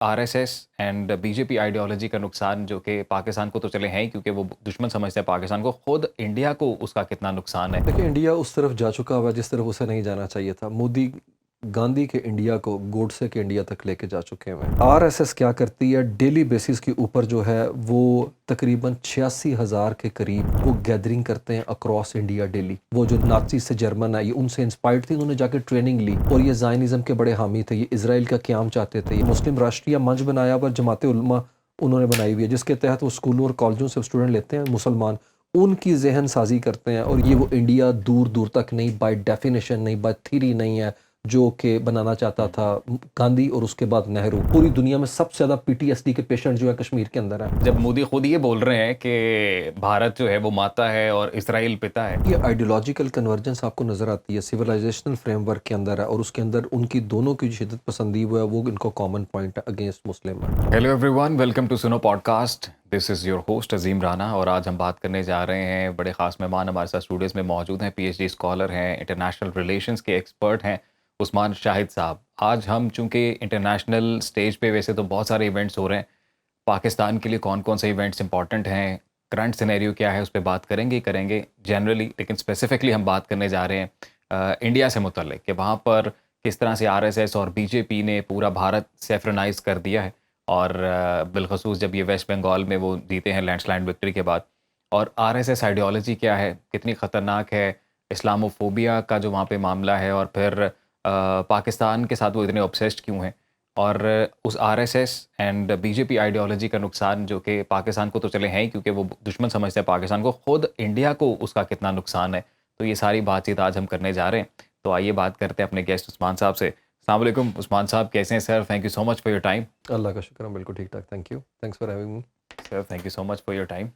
Are S S and B J P ideology کا نقصان جو کہ پاکستان کو تو چلے ہیں ہی، کیونکہ وہ دشمن سمجھتے ہیں پاکستان کو، خود انڈیا کو اس کا کتنا نقصان ہے؟ دیکھیں انڈیا اس طرف جا چکا ہوا ہے جس طرف اسے نہیں جانا چاہیے تھا. مودی گاندھی کے انڈیا کو گوڈسے کے انڈیا تک لے کے جا چکے ہیں. آر ایس ایس کیا کرتی ہے ڈیلی بیسس کے اوپر جو ہے وہ تقریباً 86,000 کے قریب وہ گیدرنگ کرتے ہیں اکراس انڈیا ڈیلی. وہ جو نازی سے جرمن ہے یہ ان سے انسپائرڈ تھی، انہوں نے جا کے ٹریننگ لی اور یہ زائنزم کے بڑے حامی تھے، یہ اسرائیل کا قیام چاہتے تھے. یہ مسلم راشٹریہ منچ بنایا ہوا جماعت علماء انہوں نے بنائی ہوئی ہے جس کے تحت وہ اسکولوں اور کالجوں سے اسٹوڈنٹ لیتے ہیں مسلمان، ان کی ذہن سازی کرتے ہیں. اور یہ وہ انڈیا دور دور تک نہیں، بائی ڈیفینیشن نہیں، بائی تھیری نہیں ہے جو کہ بنانا چاہتا تھا گاندھی اور اس کے بعد نہرو. پوری دنیا میں سب سے زیادہ پی ٹی ایس ڈی کے پیشنٹ جو ہے کشمیر کے اندر ہیں. جب مودی خود یہ بول رہے ہیں کہ بھارت جو ہے وہ ماتا ہے اور اسرائیل پتا ہے. یہ آئیڈیولوجیکل کنورجنس آپ کو نظر آتی ہے سویلائزیشنل فریم ورک کے اندر ہے، اور اس کے اندر ان کی دونوں کی جو شدت پسندی وہ ہے وہ ان کو کامن پوائنٹ ہے اگینسٹ مسلم ہے. Hello everyone, welcome to سنو podcast. This is your host Azeem Rana, اور آج ہم بات کرنے جا رہے ہیں، بڑے خاص مہمان ہمارے ساتھ اسٹوڈیوز میں موجود ہیں. پی ایچ ڈی اسکالر ہیں، انٹرنیشنل ریلیشنز کے ایکسپرٹ ہیں، عثمان شاہد صاحب. آج ہم چونکہ انٹرنیشنل اسٹیج پہ ویسے تو بہت سارے ایونٹس ہو رہے ہیں، پاکستان کے لیے کون کون سے ایونٹس امپورٹنٹ ہیں، کرنٹ سینیریو کیا ہے، اس پہ بات کریں گے جنرلی، لیکن اسپیسیفکلی ہم بات کرنے جا رہے ہیں انڈیا سے متعلق کہ وہاں پر کس طرح سے آر ایس ایس اور بی جے پی نے پورا بھارت سیفرنائز کر دیا ہے، اور بالخصوص جب یہ ویسٹ بنگال میں وہ جیتے ہیں لینڈ سلائڈ وکٹری کے بعد. اور آر ایس ایس آئیڈیالوجی کیا ہے، کتنی خطرناک ہے، اسلاموفوبیا کا جو وہاں پہ معاملہ ہے، اور پھر پاکستان کے ساتھ وہ اتنے obsessed کیوں ہیں، اور اس R S S and B J P ideology کا نقصان جو کہ پاکستان کو تو چلے ہیں ہی، کیونکہ وہ دشمن سمجھتے ہیں پاکستان کو، خود انڈیا کو اس کا کتنا نقصان ہے. تو یہ ساری بات چیت آج ہم کرنے جا رہے ہیں. تو آئیے بات کرتے ہیں اپنے گیسٹ عثمان صاحب سے. السلام علیکم عثمان صاحب، کیسے ہیں sir? Thank you so much for your time. اللہ کا شکر ہے، بالکل ٹھیک ٹھاک. Thank you, thanks for having me. Sir thank you so much for your time.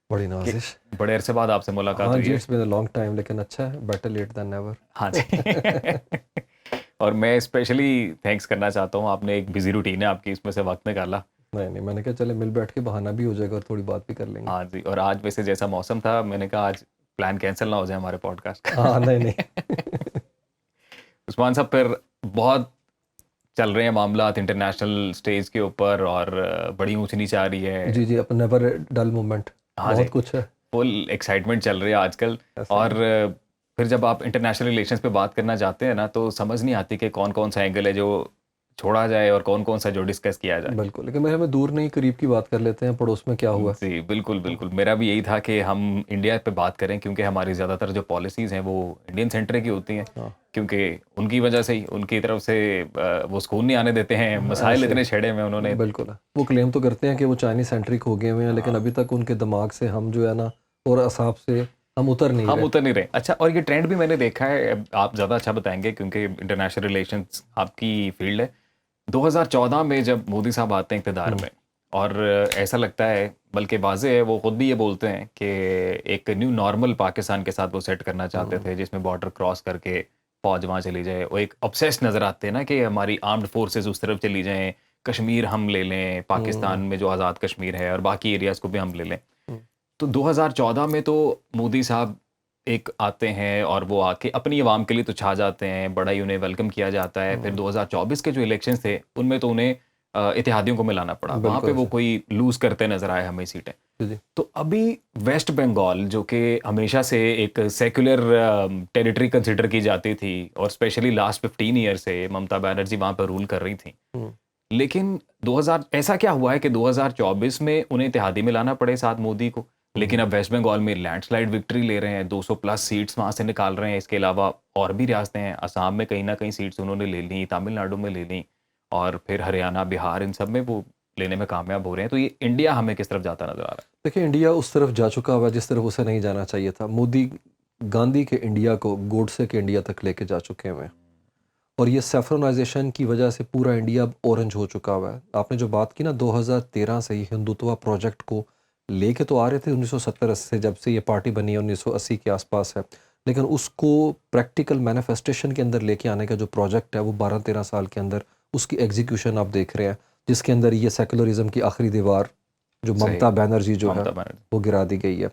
بڑی نوازش. بڑے عرصے بعد آپ سے ملاقات ہاں ہوئی جی، ہے. It's been a long time, لیکن اچھا ہے، بیٹر لیٹ دین نیور. ہاں جی. اور میں اسپیشلی تھینکس کرنا چاہتا ہوں، آپ نے ایک بزی روٹین ہے آپ کی، اس میں سے وقت نکالا. نہیں، میں نے کہا چلے مل بیٹھ کے بہانہ بھی ہو جائے گا اور تھوڑی بات بھی کر لیں گے. ہاں جی، اور آج ویسے جیسا موسم تھا، میں نے کہا آج پلان کینسل نہ ہو جائے ہمارے پوڈ کاسٹ کا. ہاں نہیں. عثمان صاحب، پھر بہت چل رہے ہیں معاملات انٹرنیشنل سٹیج کے اوپر، اور بڑی اونچ نیچ آ رہی ہے. جی جی، اپنا نیور ڈل مومنٹ، ہاں جی، بہت کچھ ہے. فل ایکسائٹمنٹ چل رہی ہے آج کل. اور پھر جب آپ انٹرنیشنل ریلیشنز پہ بات کرنا چاہتے ہیں نا، تو سمجھ نہیں آتی کہ کون کون سا اینگل ہے جو چھوڑا جائے اور کون کون سا جو ڈسکس کیا جائے. بالکل، لیکن ہمیں دور نہیں قریب کی بات کر لیتے ہیں، پڑوس میں کیا ہوا. جی بالکل بالکل، میرا بھی یہی تھا کہ ہم انڈیا پہ بات کریں، کیونکہ ہماری زیادہ تر جو پالیسیز ہیں وہ انڈین سینٹر کی ہوتی ہیں، کیونکہ ان کی وجہ سے ہی ان کی طرف سے وہ سکون نہیں آنے دیتے ہیں، مسائل اتنے چھیڑے ہوئے انہوں نے. بالکل، وہ کلیم تو کرتے ہیں کہ وہ چائنیز سینٹرک ہو گئے ہوئے ہیں، لیکن ابھی تک ان کے دماغ سے ہم جو ہے نا اور اعصاب سے ہم اتر نہیں رہے. اچھا، اور یہ ٹرینڈ بھی میں نے دیکھا ہے، آپ زیادہ اچھا بتائیں گے کیونکہ انٹرنیشنل ریلیشنز آپ کی فیلڈ ہے. 2014 میں جب مودی صاحب آتے ہیں اقتدار میں، اور ایسا لگتا ہے، بلکہ واضح ہے، وہ خود بھی یہ بولتے ہیں کہ ایک نیو نارمل پاکستان کے ساتھ وہ سیٹ کرنا چاہتے تھے، جس میں بارڈر کراس کر کے فوج وہاں چلی جائے. وہ ایک obsessed نظر آتے ہیں نا کہ ہماری آرمڈ فورسز اس طرف چلی جائیں، کشمیر ہم لے لیں، پاکستان میں جو آزاد کشمیر ہے، اور باقی ایریاز کو بھی ہم لے لیں. تو 2014 میں تو مودی صاحب ایک آتے ہیں اور وہ آ کے اپنی عوام کے لیے تو چھا جاتے ہیں، بڑا ہی انہیں ویلکم کیا جاتا ہے. پھر 2024 کے جو الیکشنز تھے ان میں تو انہیں اتحادیوں کو ملانا پڑا، وہاں پہ وہ کوئی لوز کرتے نظر آئے ہمیں سیٹیں. تو ابھی ویسٹ بنگال جو کہ ہمیشہ سے ایک سیکولر ٹیریٹری کنسیڈر کی جاتی تھی، اور اسپیشلی لاسٹ 15 ایئر سے ممتا بینرجی وہاں پہ رول کر رہی تھیں، لیکن ایسا کیا ہوا ہے کہ 2024 میں انہیں اتحادی ملانا پڑے ساتھ مودی کو، لیکن اب ویسٹ بنگال میں لینڈ سلائڈ وکٹری لے رہے ہیں، 200+ سیٹس وہاں سے نکال رہے ہیں. اس کے علاوہ اور بھی ریاستیں ہیں، آسام میں کہیں نہ کہیں سیٹس انہوں نے لے لیں، تامل ناڈو میں لے لیں، اور پھر ہریانہ، بہار، ان سب میں وہ لینے میں کامیاب ہو رہے ہیں. تو یہ انڈیا ہمیں کس طرف جاتا نظر آ رہا ہے؟ دیکھیں انڈیا اس طرف جا چکا ہوا ہے جس طرف اسے نہیں جانا چاہیے تھا. مودی گاندھی کے انڈیا کو گوڈسے کے انڈیا تک لے کے جا چکے ہوئے ہیں، اور یہ سیفرونائزیشن کی وجہ سے پورا انڈیا اب اورنج ہو چکا ہوا ہے. آپ نے جو بات کی نا 2013 سے ہی ہندوتوا پروجیکٹ کو لے کے تو آ رہے تھے 1970 سے، جب سے یہ پارٹی بنی ہے 1980 کے آس پاس ہے، لیکن اس کو پریکٹیکل مینیفیسٹیشن کے اندر لے کے آنے کا جو پروجیکٹ ہے وہ 12-13 سال کے اندر اس کی ایگزیکیوشن آپ دیکھ رہے ہیں، جس کے اندر یہ سیکولرزم کی آخری دیوار جو ممتا بینرجی جو ہے وہ گرا دی گئی ہے.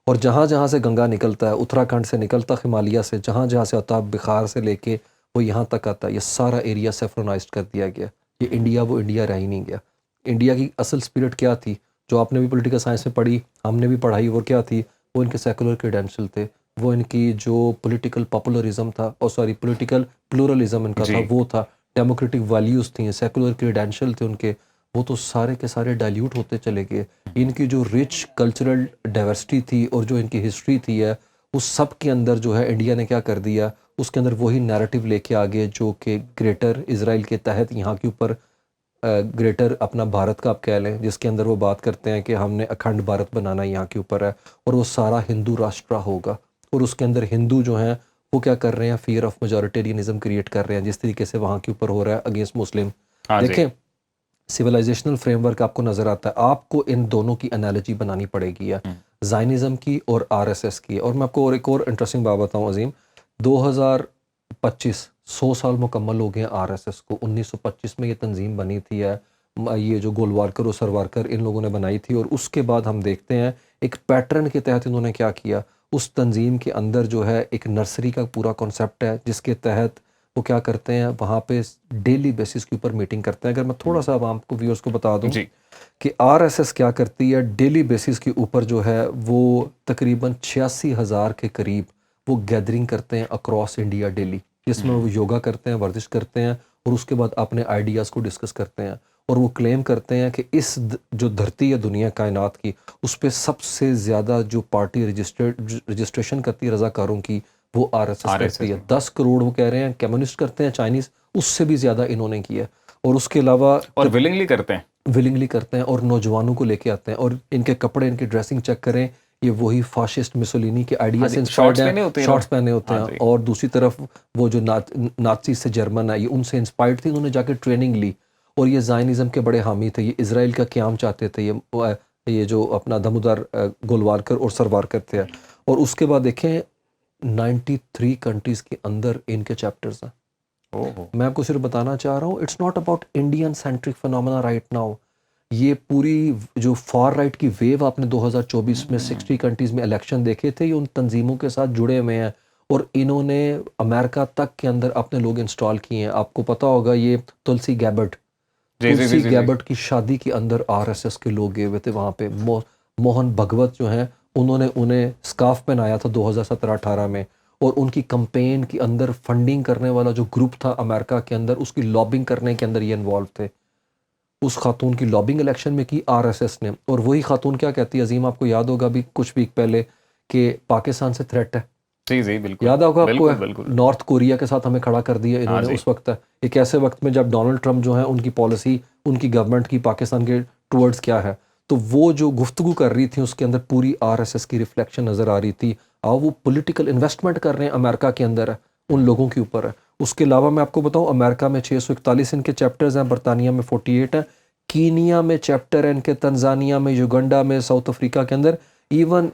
اور جہاں جہاں سے گنگا نکلتا ہے، اتراکھنڈ سے نکلتا، ہمالیہ سے، جہاں جہاں سے ہوتا، بخار سے لے کے وہ یہاں تک آتا ہے، یہ سارا ایریا سیفرونائزڈ کر دیا گیا. یہ انڈیا وہ انڈیا رہ ہی نہیں گیا. انڈیا کی اصل اسپرٹ کیا تھی جو آپ نے بھی پولیٹیکل سائنس میں پڑھی, ہم نے بھی پڑھائی, وہ کیا تھی؟ وہ ان کے سیکولر کریڈینشل تھے, وہ ان کی جو پولیٹیکل پاپولرزم تھا, پولیٹیکل پلورلزم ان کا تھا, وہ تھا, ڈیموکریٹک ویلیوز تھیں, سیکولر کریڈینشل تھے ان کے, وہ تو سارے کے سارے ڈائلیوٹ ہوتے چلے گئے. ان کی جو رچ کلچرل ڈائیورسٹی تھی اور جو ان کی ہسٹری تھی ہے, اس سب کے اندر جو ہے انڈیا نے کیا کر دیا, اس کے اندر وہی نیریٹو لے کے آگے جو کہ گریٹر اسرائیل کے تحت یہاں کے اوپر گریٹر اپنا بھارت کا آپ کہہ لیں, جس کے اندر وہ بات کرتے ہیں کہ ہم نے اکھنڈ بھارت بنانا یہاں کے اوپر ہے, اور وہ سارا ہندو راشٹرا ہوگا, اور اس کے اندر ہندو جو ہیں وہ کیا کر رہے ہیں, فیئر آف میجورٹیرینزم کریٹ کر رہے ہیں, جس طریقے سے وہاں کے اوپر ہو رہا ہے اگینسٹ مسلم. دیکھیں سویلائزیشنل فریم ورک آپ کو نظر آتا ہے, آپ کو ان دونوں کی انالوجی بنانی پڑے گی, زائنزم کی اور RSS کی. اور میں آپ کو ایک اور انٹرسٹنگ بات بتاؤں عظیم, 2025 100 سال مکمل ہو گئے RSS کو. 1925 میں یہ تنظیم بنی تھی ہے, یہ جو گولوارکر اور سروارکر ان لوگوں نے بنائی تھی, اور اس کے بعد ہم دیکھتے ہیں ایک پیٹرن کے تحت انہوں نے کیا کیا. اس تنظیم کے اندر جو ہے ایک نرسری کا پورا کانسیپٹ ہے, جس کے تحت وہ کیا کرتے ہیں, وہاں پہ ڈیلی بیسس کے اوپر میٹنگ کرتے ہیں. اگر میں تھوڑا سا عوام کو ویورز کو بتا دوں کہ RSS کیا کرتی ہے, ڈیلی بیسس کے اوپر جو ہے وہ تقریباً 86,000 کے قریب وہ گیدرنگ کرتے ہیں اکراس انڈیا ڈیلی, جس میں وہ یوگا کرتے ہیں, ورزش کرتے ہیں, اور اس کے بعد اپنے آئیڈیاز کو ڈسکس کرتے ہیں. اور وہ کلیم کرتے ہیں کہ اس جو دھرتی ہے دنیا کائنات کی, اس پہ سب سے زیادہ جو پارٹی رجسٹریشن کرتی ہے رضاکاروں کی, وہ RSS کرتی ہے. 10 کروڑ وہ کہہ رہے ہیں کمیونسٹ کرتے ہیں, چائنیز اس سے بھی زیادہ انہوں نے کیا. اور اس کے علاوہ اور ولنگلی کرتے ہیں اور نوجوانوں کو لے کے آتے ہیں, اور ان کے کپڑے, ان کی ڈریسنگ چیک کریں, یہ وہی فاشسٹ مسولینی کے آئیڈیا سے انسپائرڈ ہیں, شارٹس پہنے ہوتے ہیں. اور دوسری طرف وہ جو نازی سے جرمن ہے, یہ ان سے انسپائرڈ تھی, انہوں نے جا کے ٹریننگ لی, اور یہ زائنزم کے بڑے حامی تھے, یہ اسرائیل کا قیام چاہتے تھے, یہ جو اپنا دمودار گولوارکر اور سروارکر تھے. اور اس کے بعد دیکھیں 93 کنٹریز کے اندر ان کے چیپٹرز ہیں. میں آپ کو صرف بتانا چاہ رہا ہوں, it's not about Indian centric phenomena right now. یہ پوری جو فار رائٹ کی ویو آپ نے 2024 میں 60 کنٹریز میں الیکشن دیکھے تھے, یہ ان تنظیموں کے ساتھ جڑے ہوئے ہیں, اور انہوں نے امریکہ تک کے اندر اپنے لوگ انسٹال کیے ہیں. آپ کو پتا ہوگا یہ تلسی گیبٹ کی شادی کے اندر RSS کے لوگ گئے ہوئے تھے وہاں پہ. موہن بھگوت جو ہیں انہوں نے انہیں اسکارف پہنایا تھا 2017-18 میں, اور ان کی کمپین کے اندر فنڈنگ کرنے والا جو گروپ تھا امریکہ کے اندر, اس کی لابنگ کرنے کے اندر یہ انوالو تھے. اس خاتون کی لابنگ الیکشن میں کی RSS نے. اور وہی خاتون کیا کہتی ہے عظیم, آپ کو یاد ہوگا بھی کچھ ویک پہلے کہ پاکستان سے تھریٹ ہے, بالکل یاد ہوگا آپ کو, نارتھ کوریا کے ساتھ ہمیں کھڑا کر دیا انہوں نے اس وقت. ایک ایسے وقت میں جب ڈونلڈ ٹرمپ جو ہے, ان کی پالیسی, ان کی گورنمنٹ کی پاکستان کے ٹورڈز کیا ہے, تو وہ جو گفتگو کر رہی تھی اس کے اندر پوری RSS کی ریفلیکشن نظر آ رہی تھی. وہ پولیٹیکل انویسٹمنٹ کر رہے ہیں امریکہ کے اندر ہے, ان لوگوں کے اوپر ہے. اس کے علاوہ میں آپ کو بتاؤں, امریکہ میں 641 ان کے چیپٹرز ہیں, برطانیہ میں 48 ہیں, کینیا میں چیپٹر ہے ان کے, تنزانیہ میں, یوگنڈا میں, ساؤتھ افریقہ کے اندر, ایون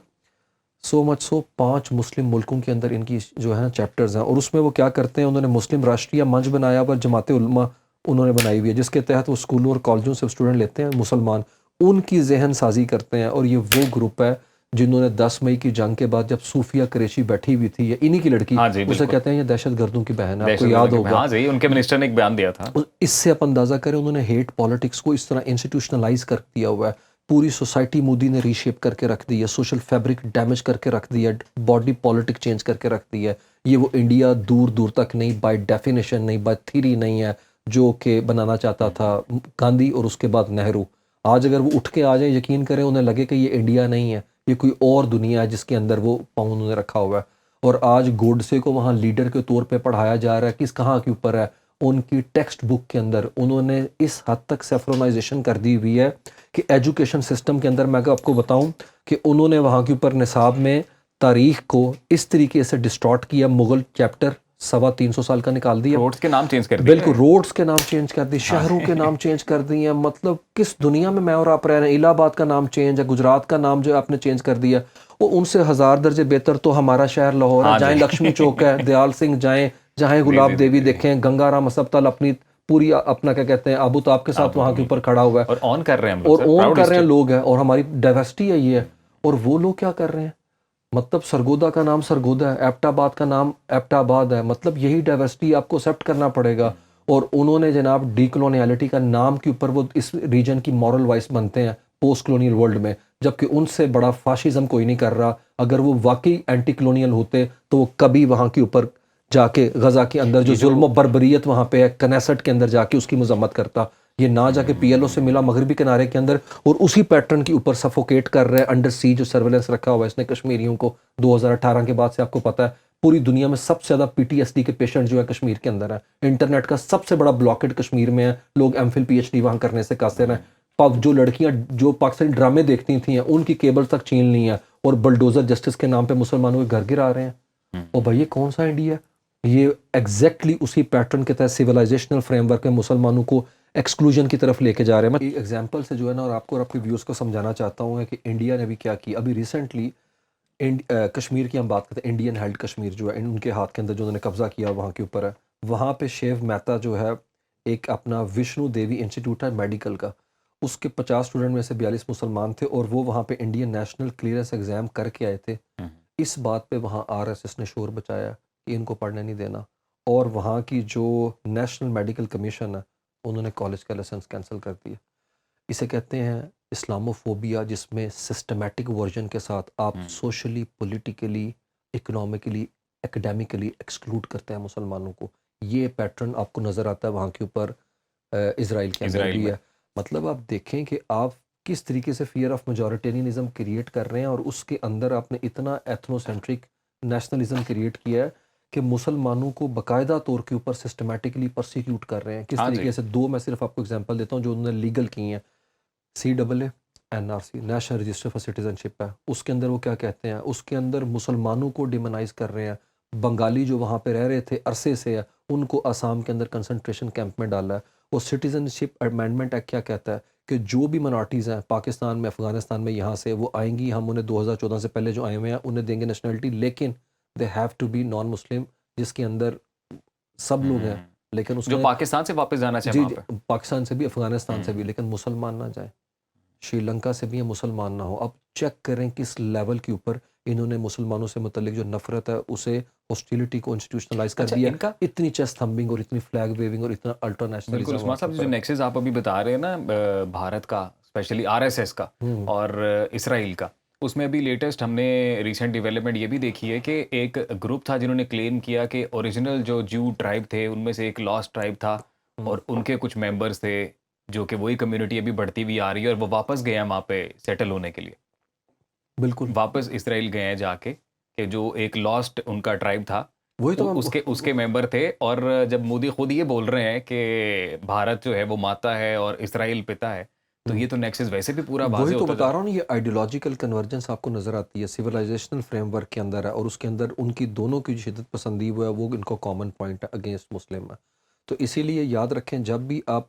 سو مچ 5 مسلم ملکوں کے اندر ان کی جو ہے نا چیپٹرز ہیں. اور اس میں وہ کیا کرتے ہیں, انہوں نے مسلم راشٹریہ منچ بنایا ہوا, جماعت علماء انہوں نے بنائی ہوئی ہے, جس کے تحت وہ اسکولوں اور کالجوں سے اسٹوڈنٹ لیتے ہیں مسلمان, ان کی ذہن سازی کرتے ہیں. اور یہ وہ گروپ ہے جنہوں نے 10 مئی کی جنگ کے بعد جب صوفیہ قریشی بیٹھی ہوئی تھی, یہ انہی کی لڑکی, اسے کہتے ہیں یہ دہشت گردوں کی بہن ہے, آپ کو یاد ہوگا, ان کے منسٹر نے ایک بیان دیا تھا. اس سے آپ اندازہ کریں انہوں نے ہیٹ پالیٹکس کو اس طرح انسٹیٹیوشنلائز کر دیا ہوا ہے. پوری سوسائٹی مودی نے ری شیپ کر کے رکھ دی ہے, سوشل فیبرک ڈیمیج کر کے رکھ دی ہے, باڈی پالیٹک چینج کر کے رکھ دی ہے. یہ وہ انڈیا دور دور تک نہیں, بائی ڈیفینیشن نہیں, بائی تھیری نہیں ہے جو کہ بنانا چاہتا تھا گاندھی اور اس کے بعد نہرو. آج اگر وہ اٹھ کے آ جائیں, یقین کریں انہیں لگے کہ یہ انڈیا نہیں ہے, یہ کوئی اور دنیا ہے جس کے اندر وہ پاؤں انہوں نے رکھا ہوا ہے. اور آج گوڈسے کو وہاں لیڈر کے طور پہ پڑھایا جا رہا ہے, کہاں کے اوپر ہے, ان کی ٹیکسٹ بک کے اندر انہوں نے اس حد تک سیفرونائزیشن کر دی ہوئی ہے کہ ایجوکیشن سسٹم کے اندر میں آپ کو بتاؤں کہ انہوں نے وہاں کے اوپر نصاب میں تاریخ کو اس طریقے سے ڈسٹارٹ کیا, مغل چیپٹر 350 سال کا نکال دیا, روڈز کے نام چینج کر دیے, بالکل روڈز کے نام چینج کر دیے, شہروں کے نام چینج کر دیے. مطلب کس دنیا میں اور آپ رہ رہے ہیں. الہ آباد کا نام چینج ہے, گجرات کا نام جو آپ نے چینج کر دیا, وہ ان سے 1000 درجے بہتر تو ہمارا شہر لاہور ہے. جائیں لکشمی چوک ہے, دیال سنگھ جائیں, جہاں گلاب دیوی دیکھیں, گنگا رام اسپتال اپنی پوری اپنا کیا کہتے ہیں آبوتاب کے ساتھ وہاں کے اوپر کھڑا ہوا ہے, اور آن کر رہے ہیں, اور اون کر رہے ہیں لوگ ہیں, اور ہماری ڈائیورسٹی ہے یہ ہے. اور وہ لوگ کیا کر رہے ہیں, مطلب سرگودا کا نام سرگودا ہے, ایبٹ آباد کا نام ایبٹ آباد ہے, مطلب یہی ڈائیورسٹی آپ کو ایکسیپٹ کرنا پڑے گا. اور انہوں نے جناب ڈی کلونیالٹی کا نام کے اوپر وہ اس ریجن کی مورل وائس بنتے ہیں پوسٹ کلونیل ورلڈ میں، جبکہ ان سے بڑا فاشزم کوئی نہیں کر رہا. اگر وہ واقعی اینٹی کلونیل ہوتے تو وہ کبھی وہاں کے اوپر جا کے غزہ کے اندر جو ظلم و بربریت وہاں پہ ہے کنیسٹ کے اندر جا کے اس کی مذمت کرتا. یہ نہ جا کے پی ایل او سے ملا مغربی کنارے کے اندر اور اسی پیٹرن کے اوپر سفوکیٹ کر رہے ہیں، انڈر سی جو سرویلنس رکھا ہوا ہے اس نے کشمیریوں کو 2018 کے بعد سے. آپ کو پتہ ہے پوری دنیا میں سب سے زیادہ پی ٹی ایس ڈی کے پیشنٹ جو ہے کشمیر کے اندر ہیں. انٹرنیٹ کا سب سے بڑا بلاکڈ کشمیر میں ہے، لوگ M Phil P H D وہاں کرنے سے قاصر ہیں. جو لڑکیاں جو پاکستانی ڈرامے دیکھتی تھیں ان کی کیبل تک چھین لی ہیں اور بلڈوزر جسٹس کے نام پہ مسلمانوں کے گھر گرا رہے ہیں. اور بھائی یہ کون سا انڈیا ہے؟ یہ ایگزیکٹلی اسی پیٹرن کے تحت سویلائزیشنل فریم ورک میں مسلمانوں کو ایکسکلوژن کی طرف لے کے جا رہے ہیں. میں ایک ایگزامپل سے جو ہے نا اور آپ کو اور آپ کے ویوز کو سمجھانا چاہتا ہوں کہ انڈیا نے بھی کیا کی. ابھی ریسنٹلی کشمیر کی ہم بات کرتے ہیں، انڈین ہیلڈ کشمیر جو ہے ان کے ہاتھ کے اندر جو انہوں نے قبضہ کیا وہاں کے اوپر ہے. وہاں پہ شیو مہتا جو ہے ایک اپنا وشنو دیوی انسٹیٹیوٹ ہے میڈیکل کا، اس کے 50 اسٹوڈنٹ میں سے 42 مسلمان تھے اور وہ وہاں پہ انڈین نیشنل کلیئرنس ایگزام کر کے آئے تھے. اس بات پہ وہاں آر ایس ایس نے شور بچایا کہ ان کو پڑھنے نہیں دینا، اور وہاں کی جو نیشنل میڈیکل کمیشن ہے انہوں نے کالج کا لائسنس کینسل کر دیا. اسے کہتے ہیں اسلاموفوبیا، جس میں سسٹمیٹک ورژن کے ساتھ آپ socially, politically, economically, academically exclude کرتے ہیں مسلمانوں کو. یہ پیٹرن آپ کو نظر آتا ہے وہاں کے اوپر اسرائیل کے اندر بھی ہے. مطلب آپ دیکھیں کہ آپ کس طریقے سے فیئر آف میجورٹینزم کریٹ کر رہے ہیں، اور اس کے اندر آپ نے اتنا ایتھنو سینٹرک نیشنلزم کریٹ کیا ہے کہ مسلمانوں کو باقاعدہ طور کے اوپر سسٹمیٹکلی پرسیکیوٹ کر رہے ہیں. کس طریقے سے؟ دو میں صرف آپ کو اگزامپل دیتا ہوں جو انہوں نے لیگل کی ہیں. CAA NRC national register for citizenship ہے، اس کے اندر وہ کیا کہتے ہیں، اس کے اندر مسلمانوں کو ڈیمونائز کر رہے ہیں. بنگالی جو وہاں پہ رہ رہے تھے عرصے سے ان کو آسام کے اندر کنسنٹریشن کیمپ میں ڈالا ہے. اور سٹیزن شپ امینڈمنٹ ایکٹ کیا کہتا ہے کہ جو بھی منارٹیز ہیں پاکستان میں، افغانستان میں، یہاں سے وہ آئیں گی، ہم انہیں 2014 سے پہلے جو آئے ہوئے ہیں انہیں دیں گے نیشنلٹی، لیکن they have to be non Muslim, جس کے اندر سب لوگ ہیں لیکن اس جو میں پاکستان سے واپس جانا چاہے وہاں پہ، پاکستان سے بھی، افغانستان سے بھی، لیکن مسلمان نہ جائیں. شری لنکا سے بھی ہیں مسلمان نہ ہو. اب چیک کریں کس لیول کے اوپر انہوں نے مسلمانوں سے متعلق جو نفرت ہے اسے ہاسٹیلٹی کو انسٹیٹیوشنلائز کر دیا. اتنی چیسٹ تھمبنگ اور اتنی فلیگ ویونگ اور اتنا الٹرا نیشنلزم. بالکل عثمان صاحب، جو نیکسس آپ ابھی بتا رہے ہیں نا بھارت کا، اسپیشلی RSS کا اور اسرائیل کا، اس میں ابھی لیٹسٹ ہم نے ریسنٹ ڈیولپمنٹ یہ بھی دیکھی ہے کہ ایک گروپ تھا جنہوں نے کلیم کیا کہ اوریجنل جو جو ٹرائب تھے ان میں سے ایک لاسٹ ٹرائب تھا اور ان کے کچھ ممبرز تھے جو کہ وہی کمیونٹی ابھی بڑھتی ہوئی آ رہی ہے اور وہ واپس گئے ہیں وہاں پہ سیٹل ہونے کے لیے. بالکل واپس اسرائیل گئے ہیں جا کے، کہ جو ایک لاسٹ ان کا ٹرائب تھا وہی تو اس کے ممبر تھے. اور جب مودی خود یہ بول رہے ہیں کہ بھارت جو ہے وہ ماتا ہے اور اسرائیل پتا ہے، تو یہ تو نیکسس ویسے بھی پورا واضح وہی تو ہوتا بتا رہا ہوں. یہ آئیڈیولوجیکل کنورجنس آپ کو نظر آتی ہے سویلائزیشنل فریم ورک کے اندر ہے، اور اس کے اندر ان کی دونوں کی جو شدت پسندی وہ ہے وہ ان کو کامن پوائنٹ ہے اگینسٹ مسلم ہے. تو اسی لیے یاد رکھیں جب بھی آپ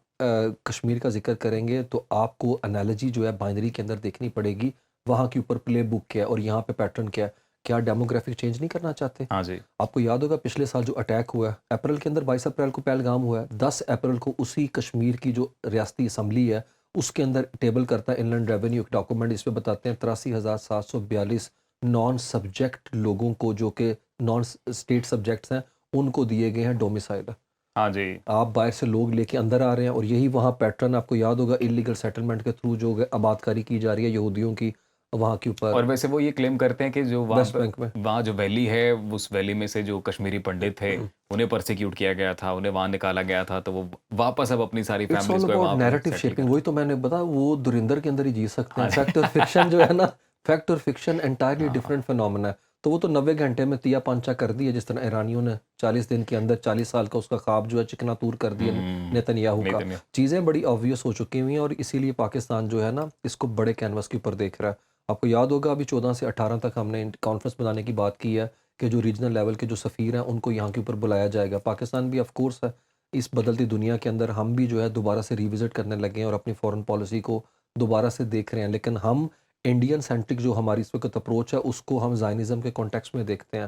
کشمیر کا ذکر کریں گے تو آپ کو انالوجی جو ہے بائنری کے اندر دیکھنی پڑے گی. وہاں کے اوپر پلے بک کیا ہے اور یہاں پہ پیٹرن کیا ہے. کیا ڈیموگرافک چینج نہیں کرنا چاہتے؟ ہاں جی. آپ کو یاد ہوگا پچھلے سال جو اٹیک ہوا ہے اپریل کے اندر، 22 اپریل کو پہلگام ہوا ہے، 10 اپریل کو اسی کشمیر کی جو ریاستی اسمبلی ہے اس کے اندر ٹیبل کرتا ہے انلینڈ ریونیو ایک ڈاکومنٹ، اس پہ بتاتے ہیں 83,742 نان سبجیکٹ لوگوں کو جو کہ نان اسٹیٹ سبجیکٹس ہیں ان کو دیے گئے ہیں ڈومیسائل. ہاں جی. آپ باہر سے لوگ لے کے اندر آ رہے ہیں اور یہی وہاں پیٹرن آپ کو یاد ہوگا انلیگل سیٹلمنٹ کے تھرو جو آباد کاری کی جا رہی ہے یہودیوں کی وہاں کے اوپر. اور ویسے وہ یہ کلیم کرتے ہیں کہ جو ویسٹ بینک میں وہاں جو ویلی ہے اس ویلی میں سے جو کشمیری پنڈت تھے انہیں پرسیکیوٹ کیا گیا تھا، انہیں وہاں نکالا گیا تھا، تو وہ واپس اب اپنی ساری فیملیز کو وہاں نیریٹو شیپنگ. وہی تو میں نے بتا وہ دریندر کے اندر ہی جی سکتے ہیں. فیکٹ اور فکشن جو ہے نا، فیکٹ اور فکشن انٹائرلی ڈفرینٹ فینومنا ہے. تو وہ تو 90 گھنٹے میں تیا پانچا کر دی ہے، جس طرح ایرانیوں نے 40 دن کے اندر 40 سال کا اس کا خواب جو ہے چکنا تور کر دیا نیتن یاہو کا. چیزیں بڑی آبویس ہو چکی ہوئی ہیں اور اسی لیے پاکستان جو ہے نا اس کو بڑے کینوس کے اوپر دیکھ رہا ہے. آپ کو یاد ہوگا ابھی 14 سے 18 تک ہم نے کانفرنس بنانے کی بات کی ہے کہ جو ریجنل لیول کے جو سفیر ہیں ان کو یہاں کے اوپر بلایا جائے گا. پاکستان بھی آف کورس ہے اس بدلتی دنیا کے اندر، ہم بھی جو ہے دوبارہ سے ریوزٹ کرنے لگے ہیں اور اپنی فورن پالیسی کو دوبارہ سے دیکھ رہے ہیں. لیکن ہم انڈین سینٹرک جو ہماری اس وقت اپروچ ہے اس کو ہم زائنزم کے کانٹیکس میں دیکھتے ہیں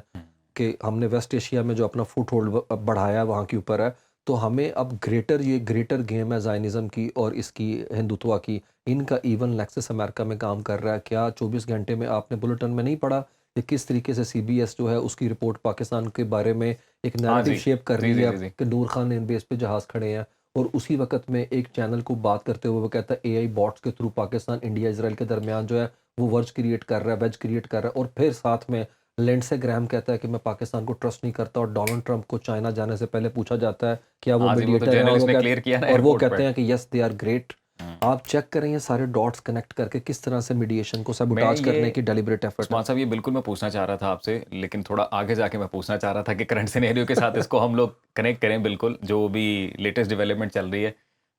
کہ ہم نے ویسٹ ایشیا میں جو اپنا فٹ ہولڈ بڑھایا وہاں کے اوپر ہے. تو ہمیں اب یہ گریٹر گیم ہے زائنزم کی اور اس کی ہندوتوا کی. ان کا ایون لیکسس امریکہ میں کام کر رہا ہے. کیا 24 گھنٹے میں آپ نے بلٹن میں نہیں پڑھا کہ کس طریقے سے CBS جو ہے اس کی رپورٹ پاکستان کے بارے میں ایک نیریٹو شیپ کر رہی ہے جی کہ نور خان ان بیس پہ جہاز کھڑے ہیں، اور اسی وقت میں ایک چینل کو بات کرتے ہوئے وہ کہتا ہے اے آئی باٹس کے تھرو پاکستان انڈیا اسرائیل کے درمیان جو ہے وہ ورج کریٹ کر رہا ہے، ویج کریٹ کر رہا ہے، اور پھر ساتھ میں لینڈسے گرہام کہتا ہے کہ میں پاکستان کو ٹرسٹ نہیں کرتا، اور ڈونلڈ ٹرمپ کو چائنا جانے سے پہلے پوچھا جاتا ہے کیا وہ ہاں جی، وہ تو میڈیٹر ہیں، جرنلسٹ نے کلیئر کیا نا اور وہ ایئرپورٹ کہتے پہ. ہیں کہ یس دے آر گریٹ. آپ چیک کریں یہ سارے ڈاٹس کنیکٹ کر کے کس طرح سے میڈیشن کو میں سیبوٹاج کرنے یہ کی ڈیلیبریٹ ایفرٹ ہے. عثمان صاحب یہ بالکل میں پوچھنا چاہ رہا تھا آپ سے، لیکن تھوڑا آگے جا کے میں پوچھنا چاہ رہا تھا کہ کرنٹ سینیریو کے ساتھ اس کو ہم لوگ کنیکٹ کریں، بالکل جو بھی لیٹسٹ ڈیولپمنٹ چل رہی ہے.